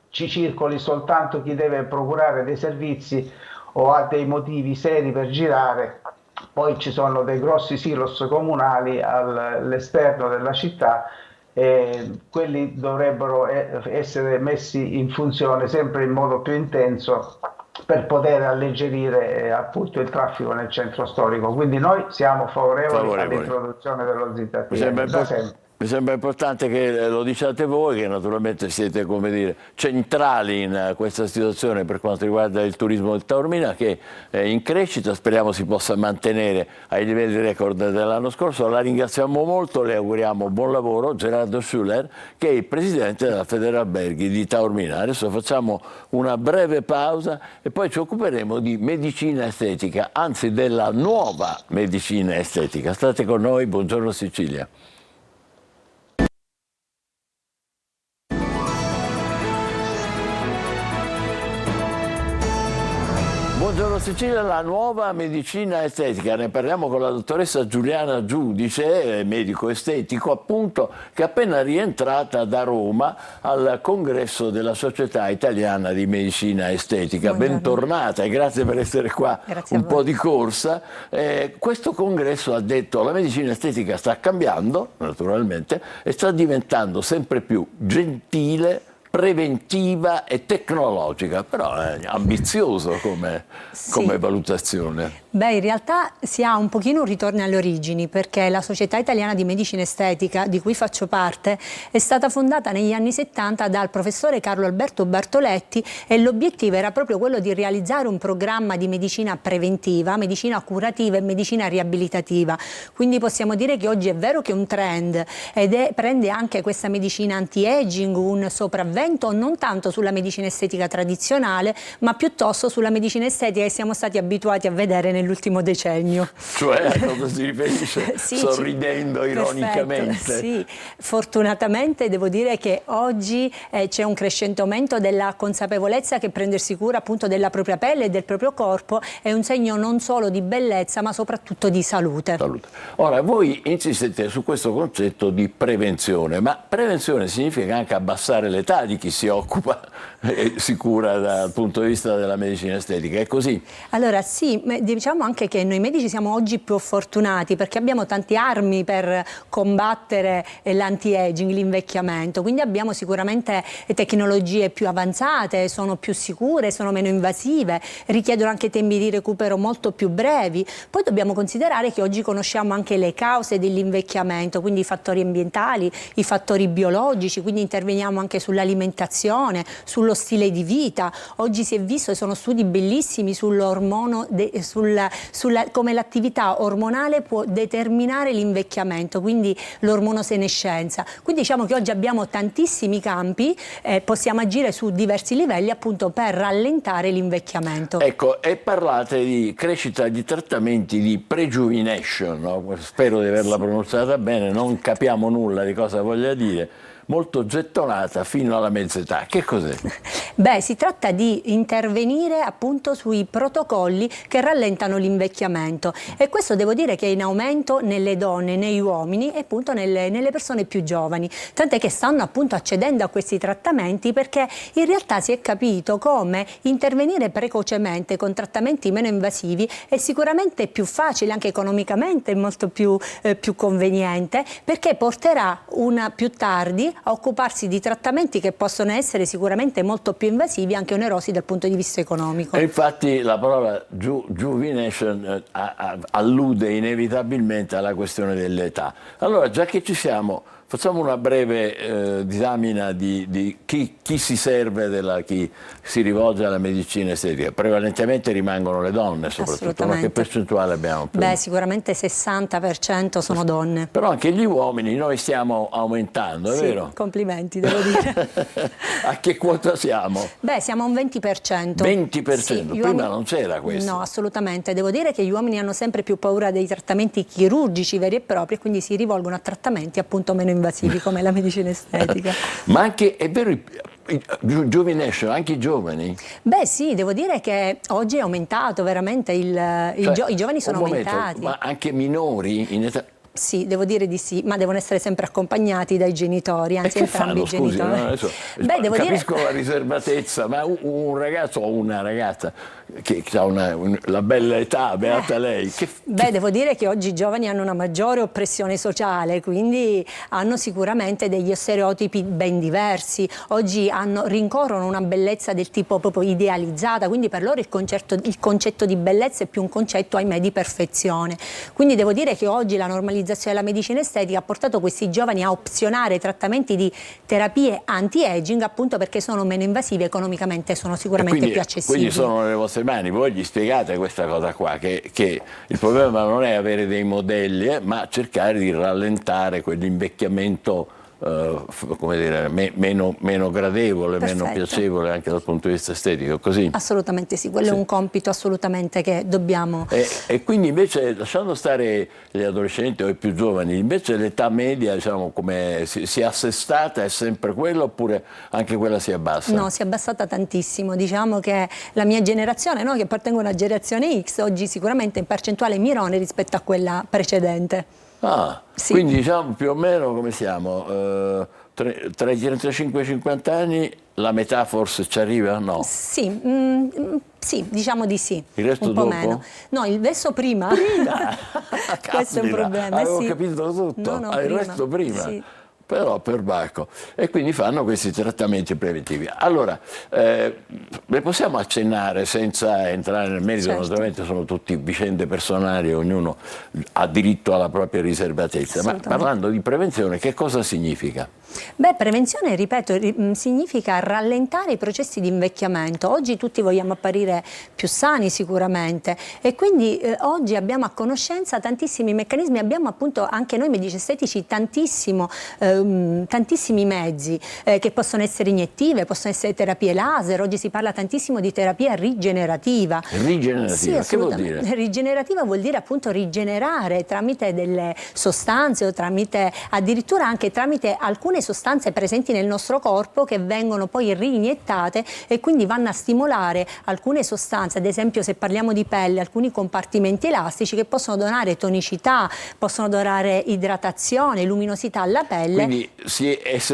ci circoli soltanto chi deve procurare dei servizi o ha dei motivi seri per girare. Poi ci sono dei grossi silos comunali all'esterno della città, e quelli dovrebbero essere messi in funzione sempre in modo più intenso per poter alleggerire appunto il traffico nel centro storico. Quindi noi siamo favorevoli all'introduzione dello ZTL. Mi sembra importante che lo diciate voi, che naturalmente siete, come dire, centrali in questa situazione per quanto riguarda il turismo del Taormina, che è in crescita, speriamo si possa mantenere ai livelli record dell'anno scorso. La ringraziamo molto, le auguriamo buon lavoro. Gerardo Schuller, che è il presidente della Federalberghi di Taormina. Adesso facciamo una breve pausa e poi ci occuperemo di medicina estetica, anzi della nuova medicina estetica. State con noi, buongiorno Sicilia. Buongiorno Sicilia, la nuova medicina estetica, ne parliamo con la dottoressa Giuliana Giudice, medico estetico appunto, che è appena rientrata da Roma al congresso della Società Italiana di Medicina Estetica. Buongiorno. Bentornata e grazie per essere qua. Grazie un po' di corsa. Questo congresso ha detto che la medicina estetica sta cambiando, naturalmente, e sta diventando sempre più gentile, preventiva e tecnologica, però è ambizioso come valutazione. Beh, in realtà si ha un pochino un ritorno alle origini, perché la Società Italiana di Medicina Estetica, di cui faccio parte, è stata fondata negli anni 70 dal professore Carlo Alberto Bartoletti, e l'obiettivo era proprio quello di realizzare un programma di medicina preventiva, medicina curativa e medicina riabilitativa. Quindi possiamo dire che oggi è vero che è un trend, ed prende anche questa medicina anti-aging un sopravvento non tanto sulla medicina estetica tradizionale, ma piuttosto sulla medicina estetica che siamo stati abituati a vedere nell'ultimo decennio. Cioè, a cosa si riferisce? Sì, sorridendo ironicamente. Perfetto, sì, fortunatamente devo dire che oggi c'è un crescente aumento della consapevolezza che prendersi cura appunto della propria pelle e del proprio corpo è un segno non solo di bellezza ma soprattutto di salute. Ora, voi insistete su questo concetto di prevenzione, ma prevenzione significa anche abbassare l'età di chi si occupa sicura dal punto di vista della medicina estetica, è così? Allora sì, diciamo anche che noi medici siamo oggi più fortunati perché abbiamo tante armi per combattere l'anti-aging, l'invecchiamento, quindi abbiamo sicuramente tecnologie più avanzate, sono più sicure, sono meno invasive, richiedono anche tempi di recupero molto più brevi. Poi dobbiamo considerare che oggi conosciamo anche le cause dell'invecchiamento, quindi i fattori ambientali, i fattori biologici, quindi interveniamo anche sull'alimentazione, sullo stile di vita. Oggi si è visto, e sono studi bellissimi sull'ormono, come l'attività ormonale può determinare l'invecchiamento, quindi l'ormonosenescenza. Quindi diciamo che oggi abbiamo tantissimi campi, possiamo agire su diversi livelli appunto per rallentare l'invecchiamento. Ecco, e parlate di crescita di trattamenti di prejuvenation, no? Spero di averla pronunciata bene, non capiamo nulla di cosa voglia dire. Molto gettonata fino alla mezz'età. Che cos'è? Beh, si tratta di intervenire appunto sui protocolli che rallentano l'invecchiamento e questo devo dire che è in aumento nelle donne, negli uomini e appunto nelle persone più giovani, tant'è che stanno appunto accedendo a questi trattamenti perché in realtà si è capito come intervenire precocemente con trattamenti meno invasivi è sicuramente più facile, anche economicamente molto più conveniente, perché porterà più tardi a occuparsi di trattamenti che possono essere sicuramente molto più invasivi, anche onerosi dal punto di vista economico. E infatti la parola juvenation allude inevitabilmente alla questione dell'età. Allora, già che ci siamo, facciamo una breve disamina di chi si serve, chi si rivolge alla medicina estetica. Prevalentemente rimangono le donne, soprattutto. Ma che percentuale abbiamo? Beh, sicuramente 60% sono donne. Però anche gli uomini noi stiamo aumentando, è sì, vero? Complimenti, devo dire. A che quota siamo? Beh, siamo a un 20%. 20%? Sì, Prima non c'era questo. No, assolutamente. Devo dire che gli uomini hanno sempre più paura dei trattamenti chirurgici veri e propri e quindi si rivolgono a trattamenti appunto meno invasivi come la medicina estetica. Ma anche, è vero, juvenation, anche i giovani? Beh sì, devo dire che oggi è aumentato veramente, i giovani sono aumentati. Ma anche minori in età? Sì, devo dire di sì, ma devono essere sempre accompanyati dai genitori, anzi entrambi i genitori. Scusi, no, adesso, capisco la riservatezza, ma un ragazzo o una ragazza che ha la bella età, beata lei. Beh, devo dire che oggi i giovani hanno una maggiore oppressione sociale, quindi hanno sicuramente degli stereotipi ben diversi. Oggi rincorrono una bellezza del tipo proprio idealizzata, quindi per loro il concetto di bellezza è più un concetto, ahimè, di perfezione. Quindi devo dire che oggi la normalizzazione della medicina estetica ha portato questi giovani a opzionare trattamenti di terapie anti-aging appunto perché sono meno invasivi, economicamente sono sicuramente più accessibili. Quindi sono nelle vostre mani, voi gli spiegate questa cosa qua, che il problema non è avere dei modelli, ma cercare di rallentare quell'invecchiamento come dire, meno gradevole, Perfetto. meno piacevole anche dal punto di vista estetico, così? Assolutamente sì, quello sì. È un compito assolutamente che dobbiamo... E quindi invece, lasciando stare gli adolescenti o i più giovani, invece l'età media, diciamo, come si è assestata, è sempre quella oppure anche quella si abbassa? No, si è abbassata tantissimo, diciamo che la mia generazione, no, che appartengo alla generazione X, oggi sicuramente in percentuale mirone rispetto a quella precedente. Ah, sì. Quindi diciamo più o meno come siamo? Tra i 35 e i 50 anni la metà forse ci arriva? No? Sì, sì, diciamo di sì. Il resto un po' dopo? meno. No, il resto prima. Questo è un problema. Avevo sì. capito tutto. No, il resto prima. Sì. Però perbacco. E quindi fanno questi trattamenti preventivi. Allora, le possiamo accennare senza entrare nel merito, certo. Naturalmente sono tutte vicende personali, ognuno ha diritto alla propria riservatezza, ma parlando di prevenzione, che cosa significa? Beh, prevenzione, ripeto, significa rallentare i processi di invecchiamento. Oggi tutti vogliamo apparire più sani sicuramente e quindi oggi abbiamo a conoscenza tantissimi meccanismi, abbiamo appunto anche noi medici estetici tantissimi mezzi che possono essere iniettive, possono essere terapie laser, oggi si parla tantissimo di terapia rigenerativa. Rigenerativa, sì, che vuol dire? Rigenerativa vuol dire appunto rigenerare tramite delle sostanze o addirittura anche tramite alcune sostanze presenti nel nostro corpo che vengono poi riiniettate e quindi vanno a stimolare alcune sostanze, ad esempio se parliamo di pelle, alcuni compartimenti elastici che possono donare tonicità, possono donare idratazione, luminosità alla pelle. quindi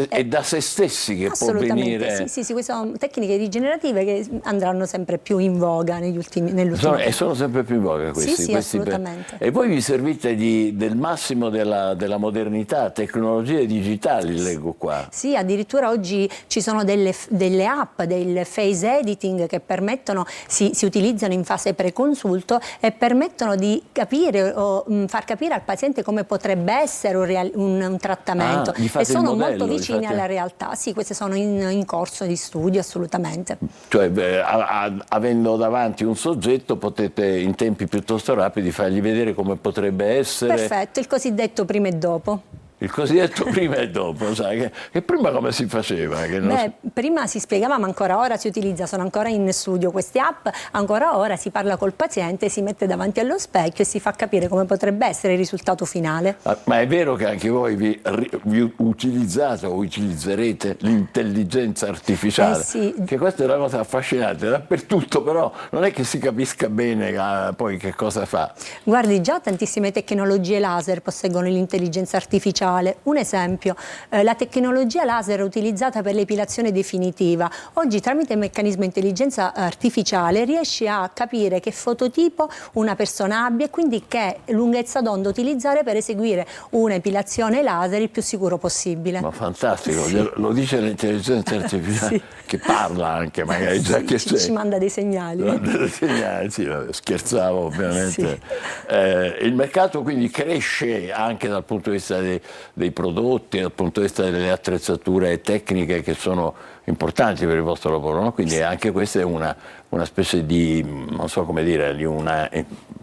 è da se stessi che può venire... Sì, queste sono tecniche rigenerative che andranno sempre più in voga negli ultimi E sono sempre più in voga questi. Sì, assolutamente. E voi vi servite del massimo della modernità, tecnologie digitali, leggo qua. Sì, addirittura oggi ci sono delle app, del face editing che permettono, si utilizzano in fase preconsulto e permettono di capire o far capire al paziente come potrebbe essere un trattamento, e sono molto vicini alla realtà. Sì, queste sono in corso di studio, assolutamente. Cioè, avendo davanti un soggetto, potete in tempi piuttosto rapidi fargli vedere come potrebbe essere. Perfetto, il cosiddetto prima e dopo. Il cosiddetto prima e dopo, sai, che prima come si faceva? Prima si spiegava, ma ancora ora si utilizza, sono ancora in studio queste app, ancora ora si parla col paziente, si mette davanti allo specchio e si fa capire come potrebbe essere il risultato finale. Ma è vero che anche voi vi utilizzate o utilizzerete l'intelligenza artificiale? Sì. Che questa è una cosa affascinante, dappertutto, però non è che si capisca bene poi che cosa fa. Guardi, già tantissime tecnologie laser posseggono l'intelligenza artificiale. Un esempio, la tecnologia laser utilizzata per l'epilazione definitiva. Oggi tramite il meccanismo intelligenza artificiale riesce a capire che fototipo una persona abbia e quindi che lunghezza d'onda utilizzare per eseguire un'epilazione laser il più sicuro possibile. Ma fantastico, sì. Lo dice l'intelligenza artificiale, sì. Che parla anche magari già che c'è. Ci manda dei segnali. Sì, scherzavo ovviamente. Sì. Il mercato quindi cresce anche dal punto di vista dei prodotti, dal punto di vista delle attrezzature tecniche che sono importanti per il vostro lavoro, no? Quindi anche questa è una specie di, non so come dire, di una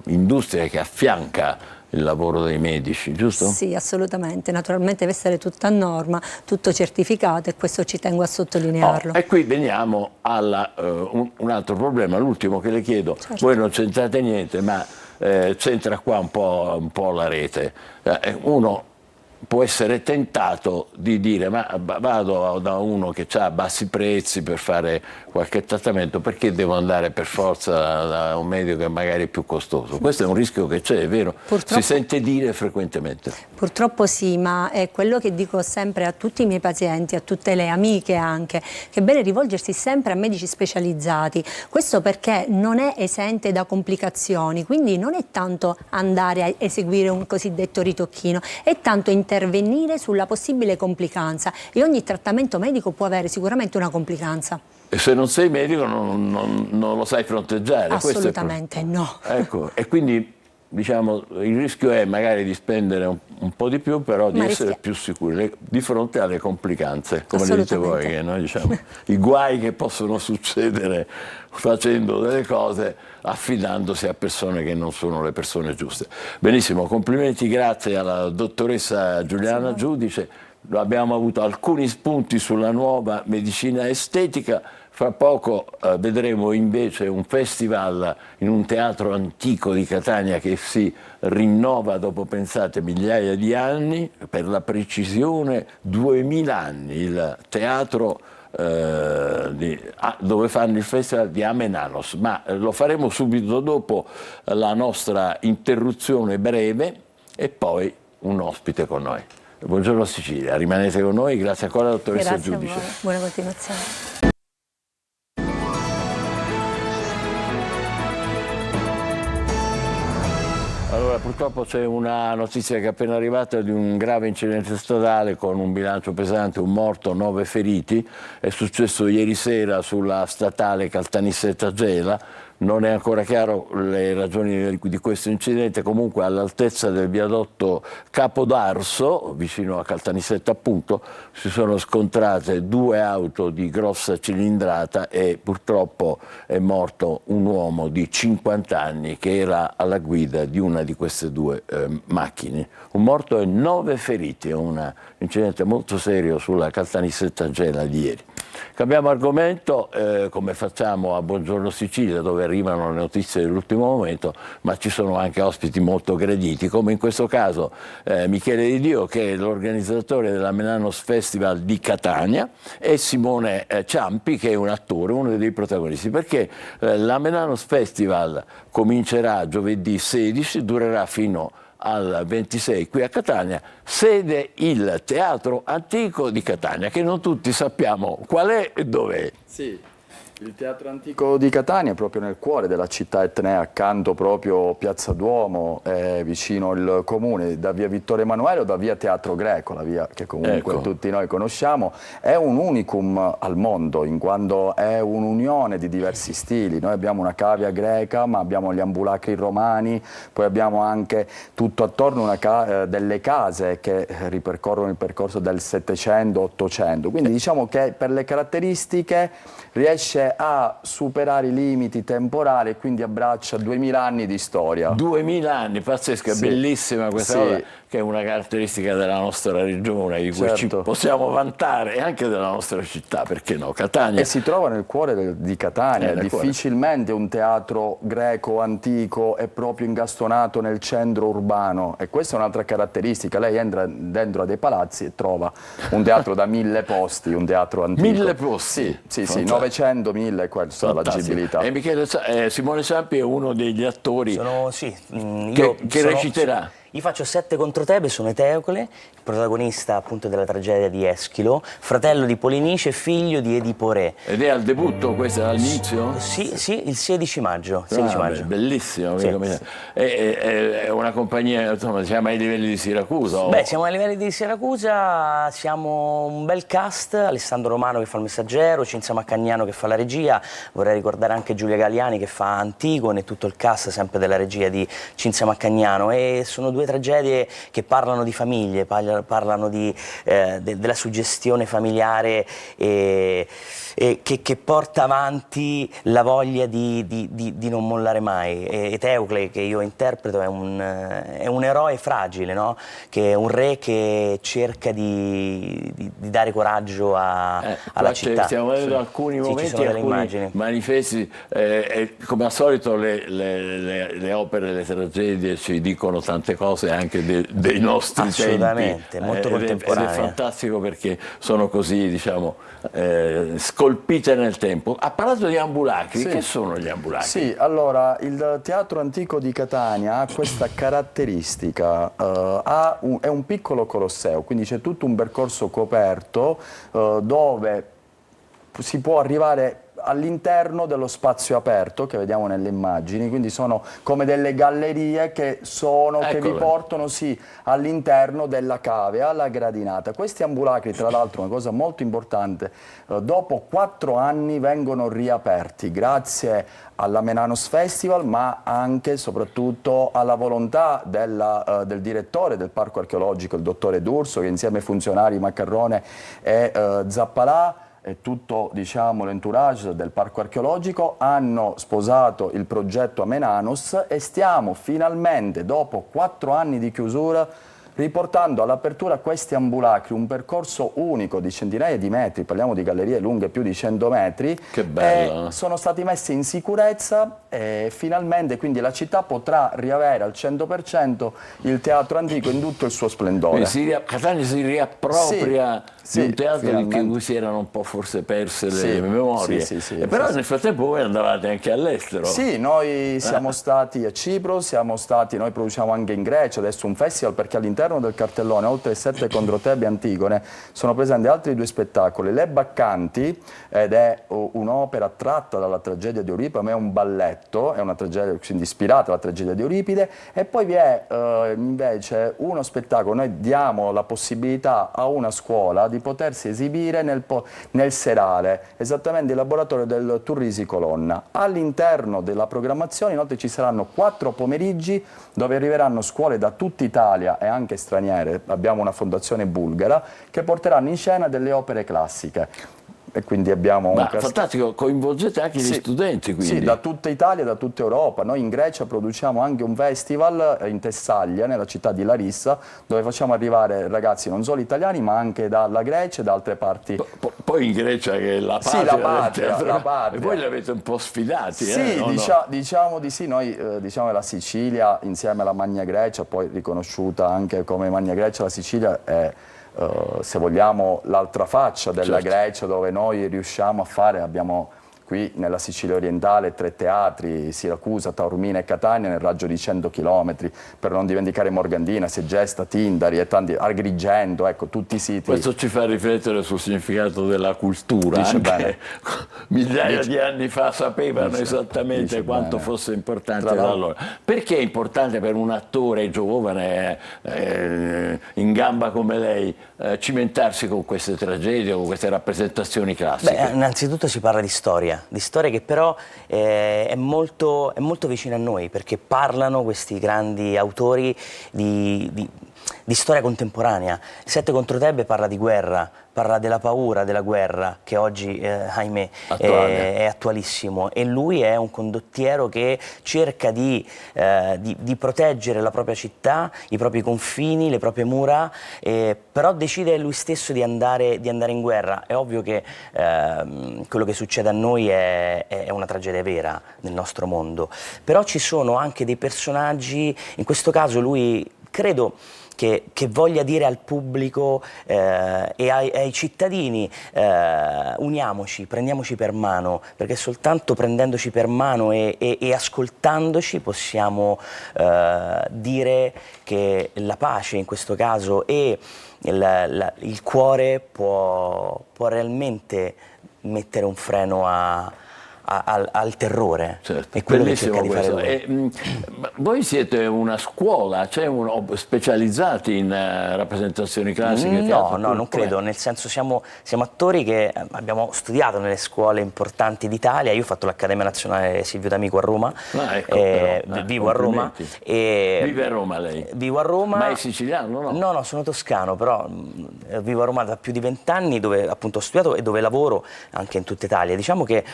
industria che affianca il lavoro dei medici, giusto? Sì, assolutamente. Naturalmente deve essere tutto a norma, tutto certificato, e questo ci tengo a sottolinearlo. E qui veniamo a un altro problema, l'ultimo che le chiedo. Certo. Voi non c'entrate niente, ma c'entra qua un po' la rete. Uno può essere tentato di dire: ma vado da uno che ha bassi prezzi per fare qualche trattamento, perché devo andare per forza da un medico che magari è più costoso? Questo è un rischio che c'è, è vero? Purtroppo, si sente dire frequentemente. Purtroppo sì, ma è quello che dico sempre a tutti i miei pazienti, a tutte le amiche anche, che è bene rivolgersi sempre a medici specializzati. Questo perché non è esente da complicazioni, quindi non è tanto andare a eseguire un cosiddetto ritocchino, è tanto intervenire sulla possibile complicanza, e ogni trattamento medico può avere sicuramente una complicanza. E se non sei medico non lo sai fronteggiare. Assolutamente no. Ecco, e quindi diciamo il rischio è magari di spendere un po' di più, però di essere più sicuri di fronte alle complicanze, come le dite voi, che noi diciamo i guai che possono succedere facendo delle cose affidandosi a persone che non sono le persone giuste. Benissimo, complimenti, grazie alla dottoressa Giuliana Giudice. Abbiamo avuto alcuni spunti sulla nuova medicina estetica. Fra poco vedremo invece un festival in un teatro antico di Catania che si rinnova dopo, pensate, migliaia di anni, per la precisione 2000 anni, il teatro dove fanno il festival di Amenanos, ma lo faremo subito dopo la nostra interruzione breve e poi un ospite con noi. Buongiorno Sicilia, rimanete con noi, grazie ancora dottoressa Giudice. Grazie a voi, buona continuazione. Allora, purtroppo c'è una notizia che è appena arrivata di un grave incidente stradale con un bilancio pesante, un morto, 9 feriti. È successo ieri sera sulla statale Caltanissetta-Gela. Non è ancora chiaro le ragioni di questo incidente, comunque all'altezza del viadotto Capodarso, vicino a Caltanissetta appunto, si sono scontrate 2 auto di grossa cilindrata e purtroppo è morto un uomo di 50 anni che era alla guida di una di queste 2 macchine. Un morto e 9 feriti, è un incidente molto serio sulla Caltanissetta-Gela di ieri. Cambiamo argomento, come facciamo a Buongiorno Sicilia, dove arrivano le notizie dell'ultimo momento, ma ci sono anche ospiti molto graditi, come in questo caso Michele Di Dio, che è l'organizzatore dell'Amenanos Festival di Catania, e Simone Ciampi, che è un attore, uno dei protagonisti, perché l'Amenanos Festival comincerà giovedì 16, durerà fino al 26 qui a Catania, sede il Teatro Antico di Catania, che non tutti sappiamo qual è e dov'è. Sì. Il Teatro Antico di Catania è proprio nel cuore della città etnea, accanto proprio Piazza Duomo, vicino il comune, da via Vittorio Emanuele o da via Teatro Greco, la via che comunque tutti noi conosciamo. È un unicum al mondo, in quanto è un'unione di diversi stili. Noi abbiamo una cavea greca, ma abbiamo gli ambulacri romani, poi abbiamo anche tutto attorno delle case che ripercorrono il percorso del 700-800. Quindi diciamo che per le caratteristiche riesce a superare i limiti temporali e quindi abbraccia 2000 anni di storia. 2000 anni, pazzesca, bellissima questa cosa, che è una caratteristica della nostra regione, di cui ci possiamo vantare, e anche della nostra città, perché no? Catania. E si trova nel cuore di Catania, difficilmente un teatro greco antico è proprio ingastonato nel centro urbano, e questa è un'altra caratteristica. Lei entra dentro a dei palazzi e trova un teatro da 1000 posti, un teatro antico. 1000 posti? Sì, 900, 1000, questa è l'agibilità. E Michele, Simone Sampi è uno degli attori che reciterà. Io faccio 7 contro Tebe, sono Eteocle, il protagonista appunto della tragedia di Eschilo, fratello di Polinice e figlio di Edipo Re. Ed è al debutto, questo è all'inizio? Sì, il 16 maggio. 16 maggio. Bellissimo. Sì. È una compagnia, insomma, siamo ai livelli di Siracusa? Beh, siamo ai livelli di Siracusa, siamo un bel cast, Alessandro Romano che fa il messaggero, Cinzia Maccagnano che fa la regia, vorrei ricordare anche Giulia Galiani che fa Antigone e tutto il cast sempre della regia di Cinzia Maccagnano, e sono due tragedie che parlano di famiglie, parlano della suggestione familiare che porta avanti la voglia di non mollare mai. Eteocle, che io interpreto, è un eroe fragile, no? Che è un re che cerca di dare coraggio alla città. Stiamo vedendo alcuni momenti, alcuni immagini. manifesti, come al solito le opere, le tragedie ci dicono tante cose anche dei nostri assolutamente, tempi. molto contemporanee. Ed è fantastico perché sono così, diciamo, scolpite nel tempo. Ha parlato di ambulacri, che sono gli ambulacri? Sì, allora, il Teatro Antico di Catania ha questa caratteristica, è un piccolo colosseo, quindi c'è tutto un percorso coperto dove si può arrivare all'interno dello spazio aperto che vediamo nelle immagini, quindi sono come delle gallerie che vi portano all'interno della cavea, alla gradinata. Questi ambulacri, tra l'altro, una cosa molto importante, dopo 4 anni vengono riaperti grazie alla Menanos Festival, ma anche e soprattutto alla volontà del direttore del Parco Archeologico, il dottore D'Urso, che insieme ai funzionari Maccarrone e Zappalà e tutto, diciamo, l'entourage del Parco Archeologico hanno sposato il progetto a Menanos, e stiamo finalmente, dopo 4 anni di chiusura, riportando all'apertura questi ambulacri, un percorso unico di centinaia di metri, parliamo di gallerie lunghe più di 100 metri, che bello, sono stati messi in sicurezza, e finalmente quindi la città potrà riavere al 100% il teatro antico in tutto il suo splendore. Catania si riappropria di un teatro in cui si erano un po' forse perse le memorie, però nel frattempo voi andavate anche all'estero. Sì, noi siamo stati a Cipro, noi produciamo anche in Grecia adesso un festival, perché all'interno del cartellone, oltre ai 7 contro Tebe e Antigone, sono presenti altri 2 spettacoli: Le Baccanti, ed è un'opera tratta dalla tragedia di Euripide, ma è un balletto, è una tragedia quindi ispirata alla tragedia di Euripide, e poi vi è invece uno spettacolo, noi diamo la possibilità a una scuola di potersi esibire nel serale, esattamente il laboratorio del Turrisi Colonna. All'interno della programmazione inoltre ci saranno 4 pomeriggi dove arriveranno scuole da tutta Italia e anche straniere, abbiamo una fondazione bulgara, che porteranno in scena delle opere classiche. E quindi abbiamo fantastico, coinvolgete anche gli studenti, quindi. Sì, da tutta Italia, da tutta Europa. Noi in Grecia produciamo anche un festival in Tessaglia, nella città di Larissa, dove facciamo arrivare ragazzi non solo italiani ma anche dalla Grecia e da altre parti. Poi in Grecia, che è la patria, la patria. E voi li avete un po' sfidati. Sì, diciamo di sì. Noi diciamo che la Sicilia, insieme alla Magna Grecia, poi riconosciuta anche come Magna Grecia, la Sicilia è, se vogliamo, l'altra faccia della Grecia, dove noi riusciamo a fare, abbiamo qui nella Sicilia orientale 3 teatri, Siracusa, Taormina e Catania nel raggio di 100 km, per non dimenticare Morgantina, Segesta, Tindari e tanti, Agrigento, ecco, tutti i siti. Questo ci fa riflettere sul significato della cultura. Dice anche bene. migliaia di anni fa sapevano esattamente quanto bene. fosse importante da allora. Perché è importante per un attore giovane, in gamba come lei, cimentarsi con queste tragedie, con queste rappresentazioni classiche? Beh, innanzitutto si parla di storia che però è molto vicina a noi, perché parlano questi grandi autori di storia contemporanea. Sette contro Tebe parla di guerra, parla della paura della guerra, che oggi, ahimè, è attualissimo, e lui è un condottiero che cerca di proteggere la propria città, i propri confini, le proprie mura, però decide lui stesso di andare in guerra. È ovvio che quello che succede a noi è una tragedia vera nel nostro mondo, però ci sono anche dei personaggi, in questo caso lui credo che voglia dire al pubblico e ai cittadini: uniamoci, prendiamoci per mano, perché soltanto prendendoci per mano e ascoltandoci possiamo dire che la pace in questo caso e il cuore può realmente mettere un freno al terrore. Certo, è quello che cerca di fare lui. Voi siete una scuola, specializzati in rappresentazioni classiche? No, non credo, nel senso siamo attori che abbiamo studiato nelle scuole importanti d'Italia. Io ho fatto l'Accademia Nazionale Silvio D'Amico a Roma, vivo a Roma. Vive a Roma lei? Vivo a Roma. Ma è siciliano, no? No, sono toscano, però vivo a Roma da più di 20 anni, dove appunto ho studiato e dove lavoro anche in tutta Italia. Diciamo che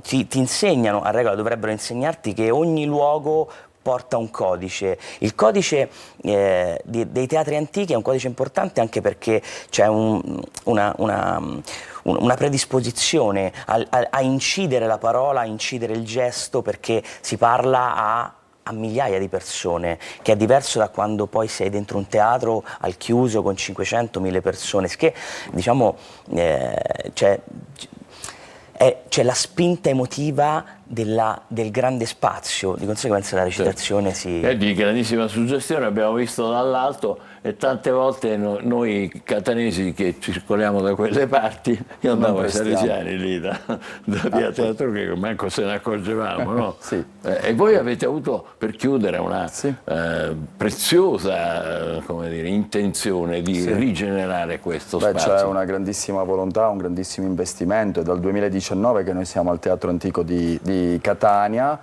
ti insegnano, a regola dovrebbero insegnarti, che ogni luogo porta un codice. Il codice dei teatri antichi è un codice importante anche perché c'è una predisposizione a incidere la parola, a incidere il gesto, perché si parla a migliaia di persone, che è diverso da quando poi sei dentro un teatro al chiuso con 500.000 persone, che diciamo c'è la spinta emotiva del grande spazio, di conseguenza la recitazione È di grandissima suggestione, abbiamo visto dall'alto, e tante volte noi catanesi che circoliamo da quelle parti, io andavo ai Salesiani lì da via Teatro Greco, manco se ne accorgevamo, no? Sì. E voi avete avuto, per chiudere, una preziosa intenzione di rigenerare questo spazio. C'è una grandissima volontà, un grandissimo investimento. È dal 2019 che noi siamo al Teatro Antico di Catania,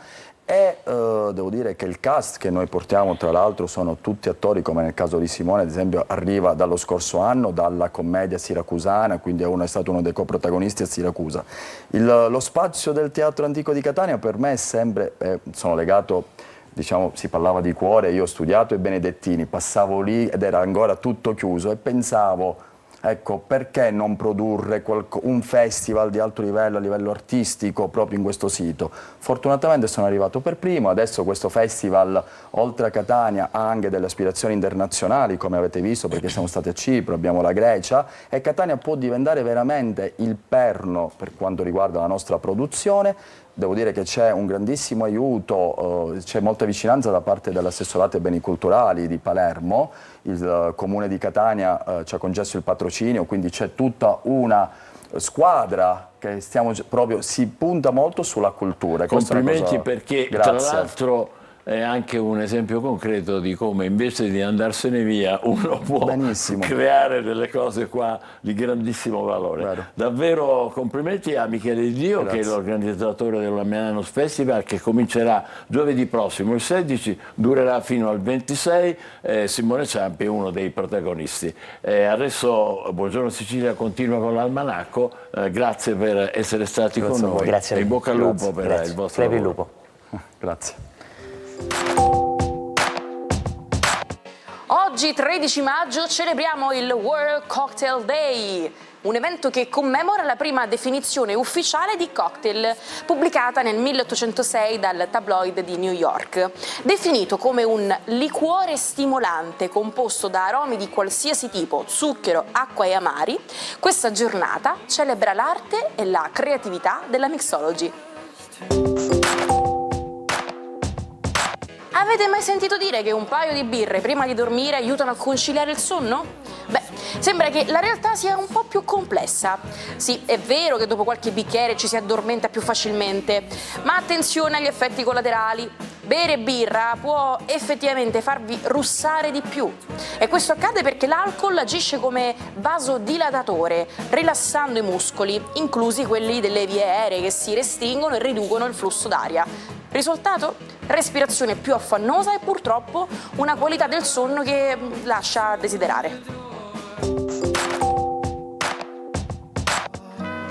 e devo dire che il cast che noi portiamo, tra l'altro, sono tutti attori, come nel caso di Simone, ad esempio, arriva dallo scorso anno dalla commedia siracusana, quindi è stato uno dei coprotagonisti a Siracusa. Lo spazio del Teatro Antico di Catania per me è sempre, sono legato, diciamo, si parlava di cuore, io ho studiato ai Benedettini, passavo lì ed era ancora tutto chiuso e pensavo: ecco, perché non produrre un festival di alto livello, a livello artistico, proprio in questo sito? Fortunatamente sono arrivato per primo, adesso questo festival, oltre a Catania, ha anche delle aspirazioni internazionali, come avete visto, perché siamo stati a Cipro, abbiamo la Grecia, e Catania può diventare veramente il perno per quanto riguarda la nostra produzione. Devo dire che c'è un grandissimo aiuto, c'è molta vicinanza da parte dell'assessorato ai beni culturali di Palermo. Il comune di Catania ci ha concesso il patrocinio, quindi c'è tutta una squadra che si punta molto sulla cultura. Complimenti, perché tra l'altro è anche un esempio concreto di come invece di andarsene via uno può creare delle cose qua di grandissimo valore. Vero. Davvero complimenti a Michele Dio, che è l'organizzatore dello Milano's Festival, che comincerà giovedì prossimo, il 16, durerà fino al 26. Simone Ciampi è uno dei protagonisti. Adesso Buongiorno Sicilia continua con l'Almanacco. Grazie per essere stati con noi. Grazie. E in bocca al lupo per il vostro lavoro. Lupo. Grazie. Oggi 13 maggio celebriamo il World Cocktail Day. un evento che commemora la prima definizione ufficiale di cocktail, pubblicata nel 1806 dal tabloid di New York. Definito come un liquore stimolante composto da aromi di qualsiasi tipo, zucchero, acqua e amari, questa giornata celebra l'arte e la creatività della mixology. Avete mai sentito dire che un paio di birre prima di dormire aiutano a conciliare il sonno? Beh, sembra che la realtà sia un po' più complessa. Sì, è vero che dopo qualche bicchiere ci si addormenta più facilmente, ma attenzione agli effetti collaterali. Bere birra può effettivamente farvi russare di più. E questo accade perché l'alcol agisce come vasodilatatore, rilassando i muscoli, inclusi quelli delle vie aeree, che si restringono e riducono il flusso d'aria. Risultato? Respirazione più affannosa e purtroppo una qualità del sonno che lascia a desiderare.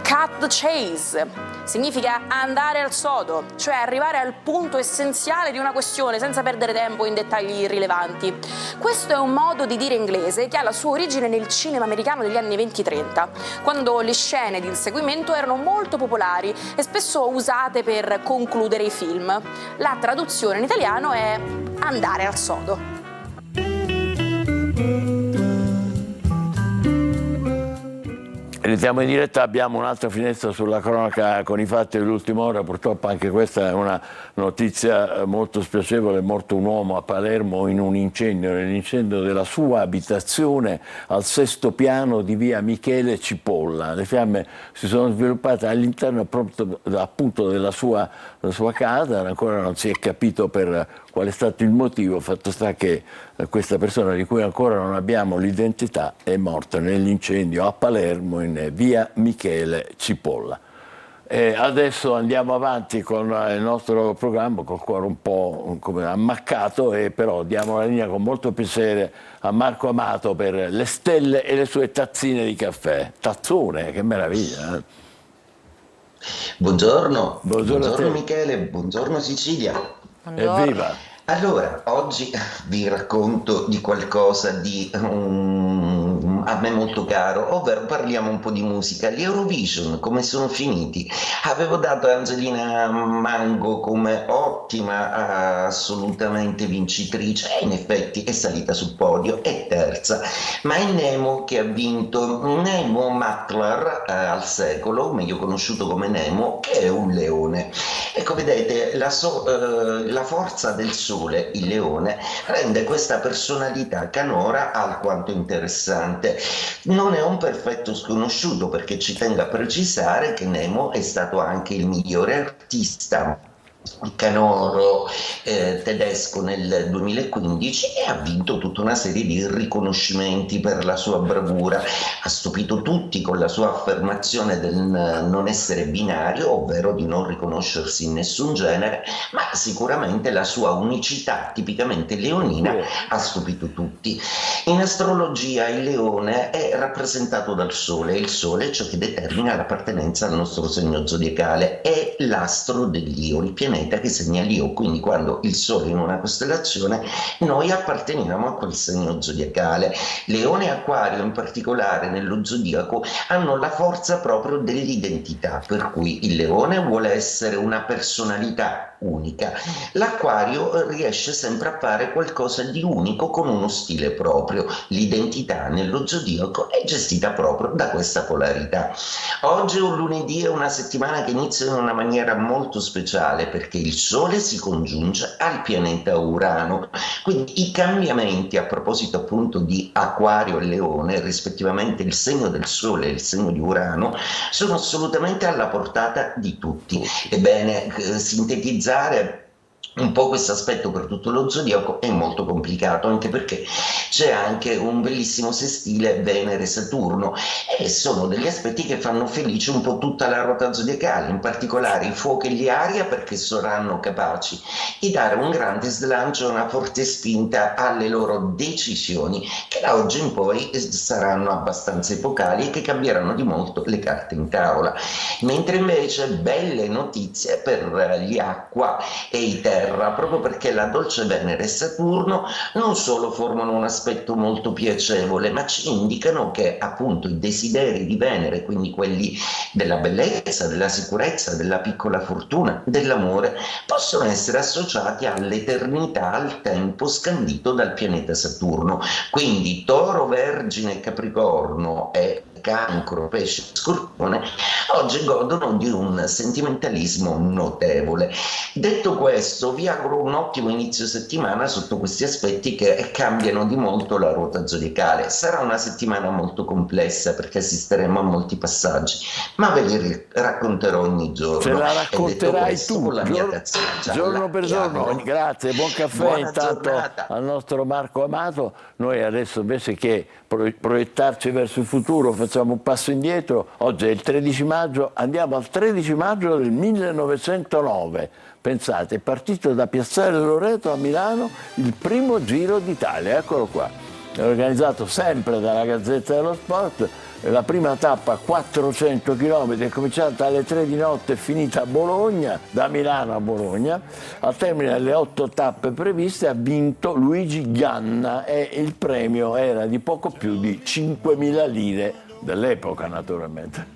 Cut the chase significa andare al sodo, cioè arrivare al punto essenziale di una questione senza perdere tempo in dettagli irrilevanti. Questo è un modo di dire inglese che ha la sua origine nel cinema americano degli anni 20-30, quando le scene di inseguimento erano molto popolari e spesso usate per concludere i film. La traduzione in italiano è andare al sodo. Siamo in diretta, abbiamo un'altra finestra sulla cronaca con i fatti dell'ultima ora. Purtroppo anche questa è una notizia molto spiacevole. È morto un uomo a Palermo in un incendio, nell'incendio della sua abitazione al 6° piano di via Michele Cipolla. Le fiamme si sono sviluppate all'interno appunto della sua casa, ancora non si è capito per qual è stato il motivo. Fatto sta che questa persona, di cui ancora non abbiamo l'identità, è morta nell'incendio a Palermo in via Michele Cipolla. Adesso andiamo avanti con il nostro programma col cuore un po' come ammaccato, e però diamo la linea con molto piacere a Marco Amato per le stelle e le sue tazzine di caffè. Tazzone, che meraviglia! Buongiorno Michele, buongiorno Sicilia. Evviva! Allora, oggi vi racconto di qualcosa di a me molto caro, ovvero parliamo un po' di musica. Gli Eurovision, come sono finiti? Avevo dato Angelina Mango come ottima, assolutamente vincitrice, e in effetti è salita sul podio, è terza, ma è Nemo che ha vinto. Nemo Mackler al secolo, meglio conosciuto come Nemo, che è un leone. Ecco, vedete, la forza del sole, il leone, rende questa personalità canora alquanto interessante. Non è un perfetto sconosciuto, perché ci tengo a precisare che Nemo è stato anche il migliore artista canoro tedesco nel 2015 e ha vinto tutta una serie di riconoscimenti per la sua bravura. Ha stupito tutti con la sua affermazione del non essere binario, ovvero di non riconoscersi in nessun genere, ma sicuramente la sua unicità tipicamente leonina ha stupito tutti. In astrologia il leone è rappresentato dal sole, e il sole è ciò che determina l'appartenenza al nostro segno zodiacale, è l'astro dell'Io, il pianeta che segna l'Io. Quindi quando il sole è in una costellazione noi apparteniamo a quel segno zodiacale. Leone e Acquario in particolare nello zodiaco hanno la forza proprio dell'identità, per cui il leone vuole essere una personalità unica, l'Acquario riesce sempre a fare qualcosa di unico con uno stile proprio. L'identità nello zodiaco è gestita proprio da questa polarità. Oggi è un lunedì, è una settimana che inizia in una maniera molto speciale, perché il Sole si congiunge al pianeta Urano, quindi i cambiamenti, a proposito appunto di Acquario e Leone, rispettivamente il segno del Sole e il segno di Urano, sono assolutamente alla portata di tutti. Ebbene, sintetizzare un po' questo aspetto per tutto lo zodiaco è molto complicato, anche perché c'è anche un bellissimo sestile Venere-Saturno, e sono degli aspetti che fanno felice un po' tutta la ruota zodiacale, in particolare i fuochi e gli aria, perché saranno capaci di dare un grande slancio e una forte spinta alle loro decisioni, che da oggi in poi saranno abbastanza epocali e che cambieranno di molto le carte in tavola. Mentre invece belle notizie per gli acqua e i terreni, Terra, proprio perché la dolce Venere e Saturno non solo formano un aspetto molto piacevole, ma ci indicano che appunto i desideri di Venere, quindi quelli della bellezza, della sicurezza, della piccola fortuna, dell'amore, possono essere associati all'eternità, al tempo scandito dal pianeta Saturno. Quindi Toro, Vergine, Capricorno e Cancro, Pesce, Scorpione oggi godono di un sentimentalismo notevole. Detto questo, vi auguro un ottimo inizio settimana sotto questi aspetti che cambiano di molto la ruota zodiacale. Sarà una settimana molto complessa perché assisteremo a molti passaggi, ma ve li racconterò ogni giorno. Ce la E detto racconterai questo, tu, con la mia tazzina gialla, giorno per vi giorno. auguro Grazie, buon caffè buona intanto giornata. al nostro Marco Amato. Noi adesso invece che proiettarci verso il futuro facciamo un passo indietro. Oggi è il 13 maggio, andiamo al 13 maggio del 1909. Pensate, è partito da Piazzale Loreto a Milano il primo Giro d'Italia, eccolo qua. È organizzato sempre dalla Gazzetta dello Sport. La prima tappa 400 km è cominciata alle 3 di notte e finita a Bologna, da Milano a Bologna. Al termine delle 8 tappe previste ha vinto Luigi Ganna e il premio era di poco più di 5.000 lire dell'epoca, naturalmente.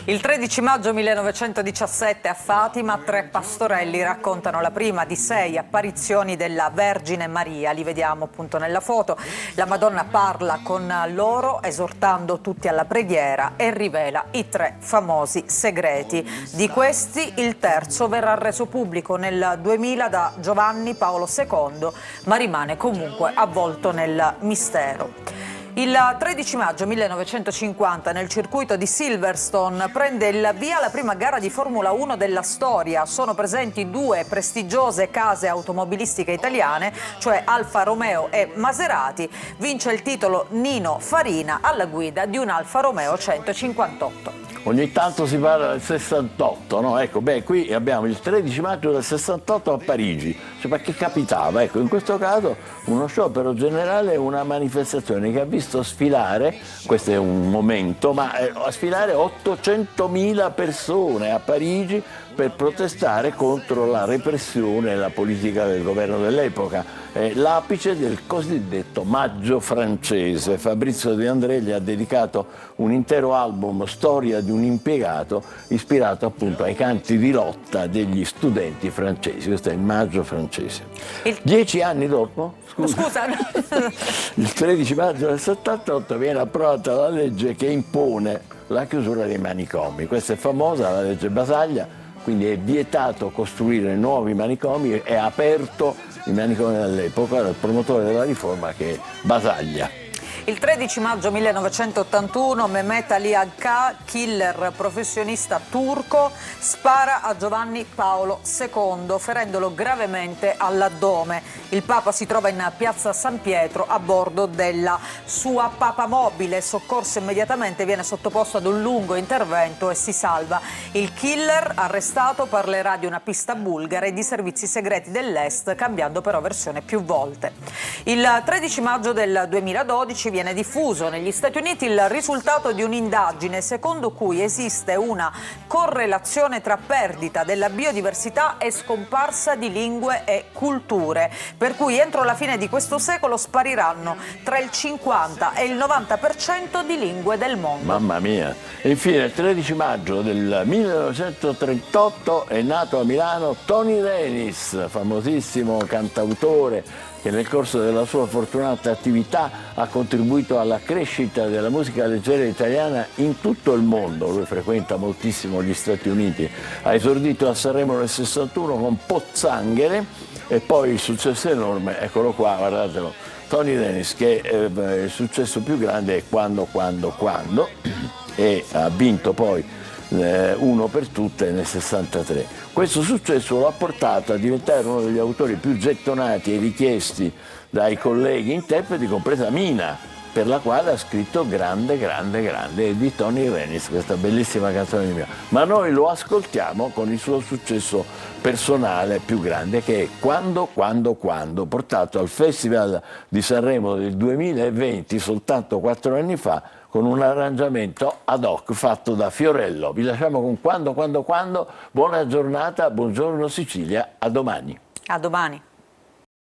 Il 13 maggio 1917 a Fatima 3 pastorelli raccontano la prima di 6 apparizioni della Vergine Maria. Li vediamo appunto nella foto. La Madonna parla con loro esortando tutti alla preghiera e rivela i 3 famosi segreti. Di questi il terzo verrà reso pubblico nel 2000 da Giovanni Paolo II, ma rimane comunque avvolto nel mistero. Il 13 maggio 1950 nel circuito di Silverstone prende il via la prima gara di Formula 1 della storia. Sono presenti 2 prestigiose case automobilistiche italiane, cioè Alfa Romeo e Maserati. Vince il titolo Nino Farina alla guida di un Alfa Romeo 158. Ogni tanto si parla del 68, no? Ecco, qui abbiamo il 13 maggio del 68 a Parigi. Cioè, ma che capitava? Ecco, in questo caso uno sciopero generale, una manifestazione che ha visto sfilare, questo è un momento, ma a sfilare 800.000 persone a Parigi per protestare contro la repressione e la politica del governo dell'epoca. L'apice del cosiddetto Maggio francese. Fabrizio De André gli ha dedicato un intero album, Storia di un impiegato, ispirato appunto ai canti di lotta degli studenti francesi. Questo è il Maggio francese. 10 anni dopo, Scusa. il 13 maggio del 78 viene approvata la legge che impone la chiusura dei manicomi. Questa è famosa, la legge Basaglia, quindi è vietato costruire nuovi manicomi, è aperto il manicomio dell'epoca dal promotore della riforma che è Basaglia. Il 13 maggio 1981 Mehmet Ali Agca, killer professionista turco, spara a Giovanni Paolo II, ferendolo gravemente all'addome. Il Papa si trova in piazza San Pietro a bordo della sua papamobile, soccorso immediatamente, viene sottoposto ad un lungo intervento e si salva. Il killer, arrestato, parlerà di una pista bulgara e di servizi segreti dell'Est, cambiando però versione più volte. Il 13 maggio del 2012 viene diffuso negli Stati Uniti il risultato di un'indagine secondo cui esiste una correlazione tra perdita della biodiversità e scomparsa di lingue e culture, per cui entro la fine di questo secolo spariranno tra il 50 e il 90% di lingue del mondo. Mamma mia! E infine il 13 maggio del 1938 è nato a Milano Tony Renis, famosissimo cantautore che nel corso della sua fortunata attività ha contribuito alla crescita della musica leggera italiana in tutto il mondo. Lui frequenta moltissimo gli Stati Uniti. Ha esordito a Sanremo nel 61 con Pozzanghere e poi il successo enorme, eccolo qua, guardatelo, Tony Renis, che il successo più grande è Quando, e ha vinto poi Uno per tutte nel 63. Questo successo lo ha portato a diventare uno degli autori più gettonati e richiesti dai colleghi interpreti, compresa Mina, per la quale ha scritto Grande di Tony Renis, questa bellissima canzone di Mina. Ma noi lo ascoltiamo con il suo successo personale più grande, che è Quando, portato al Festival di Sanremo del 2020, soltanto 4 anni fa, con un arrangiamento ad hoc fatto da Fiorello. Vi lasciamo con Quando. Buona giornata, buongiorno Sicilia, a domani. A domani.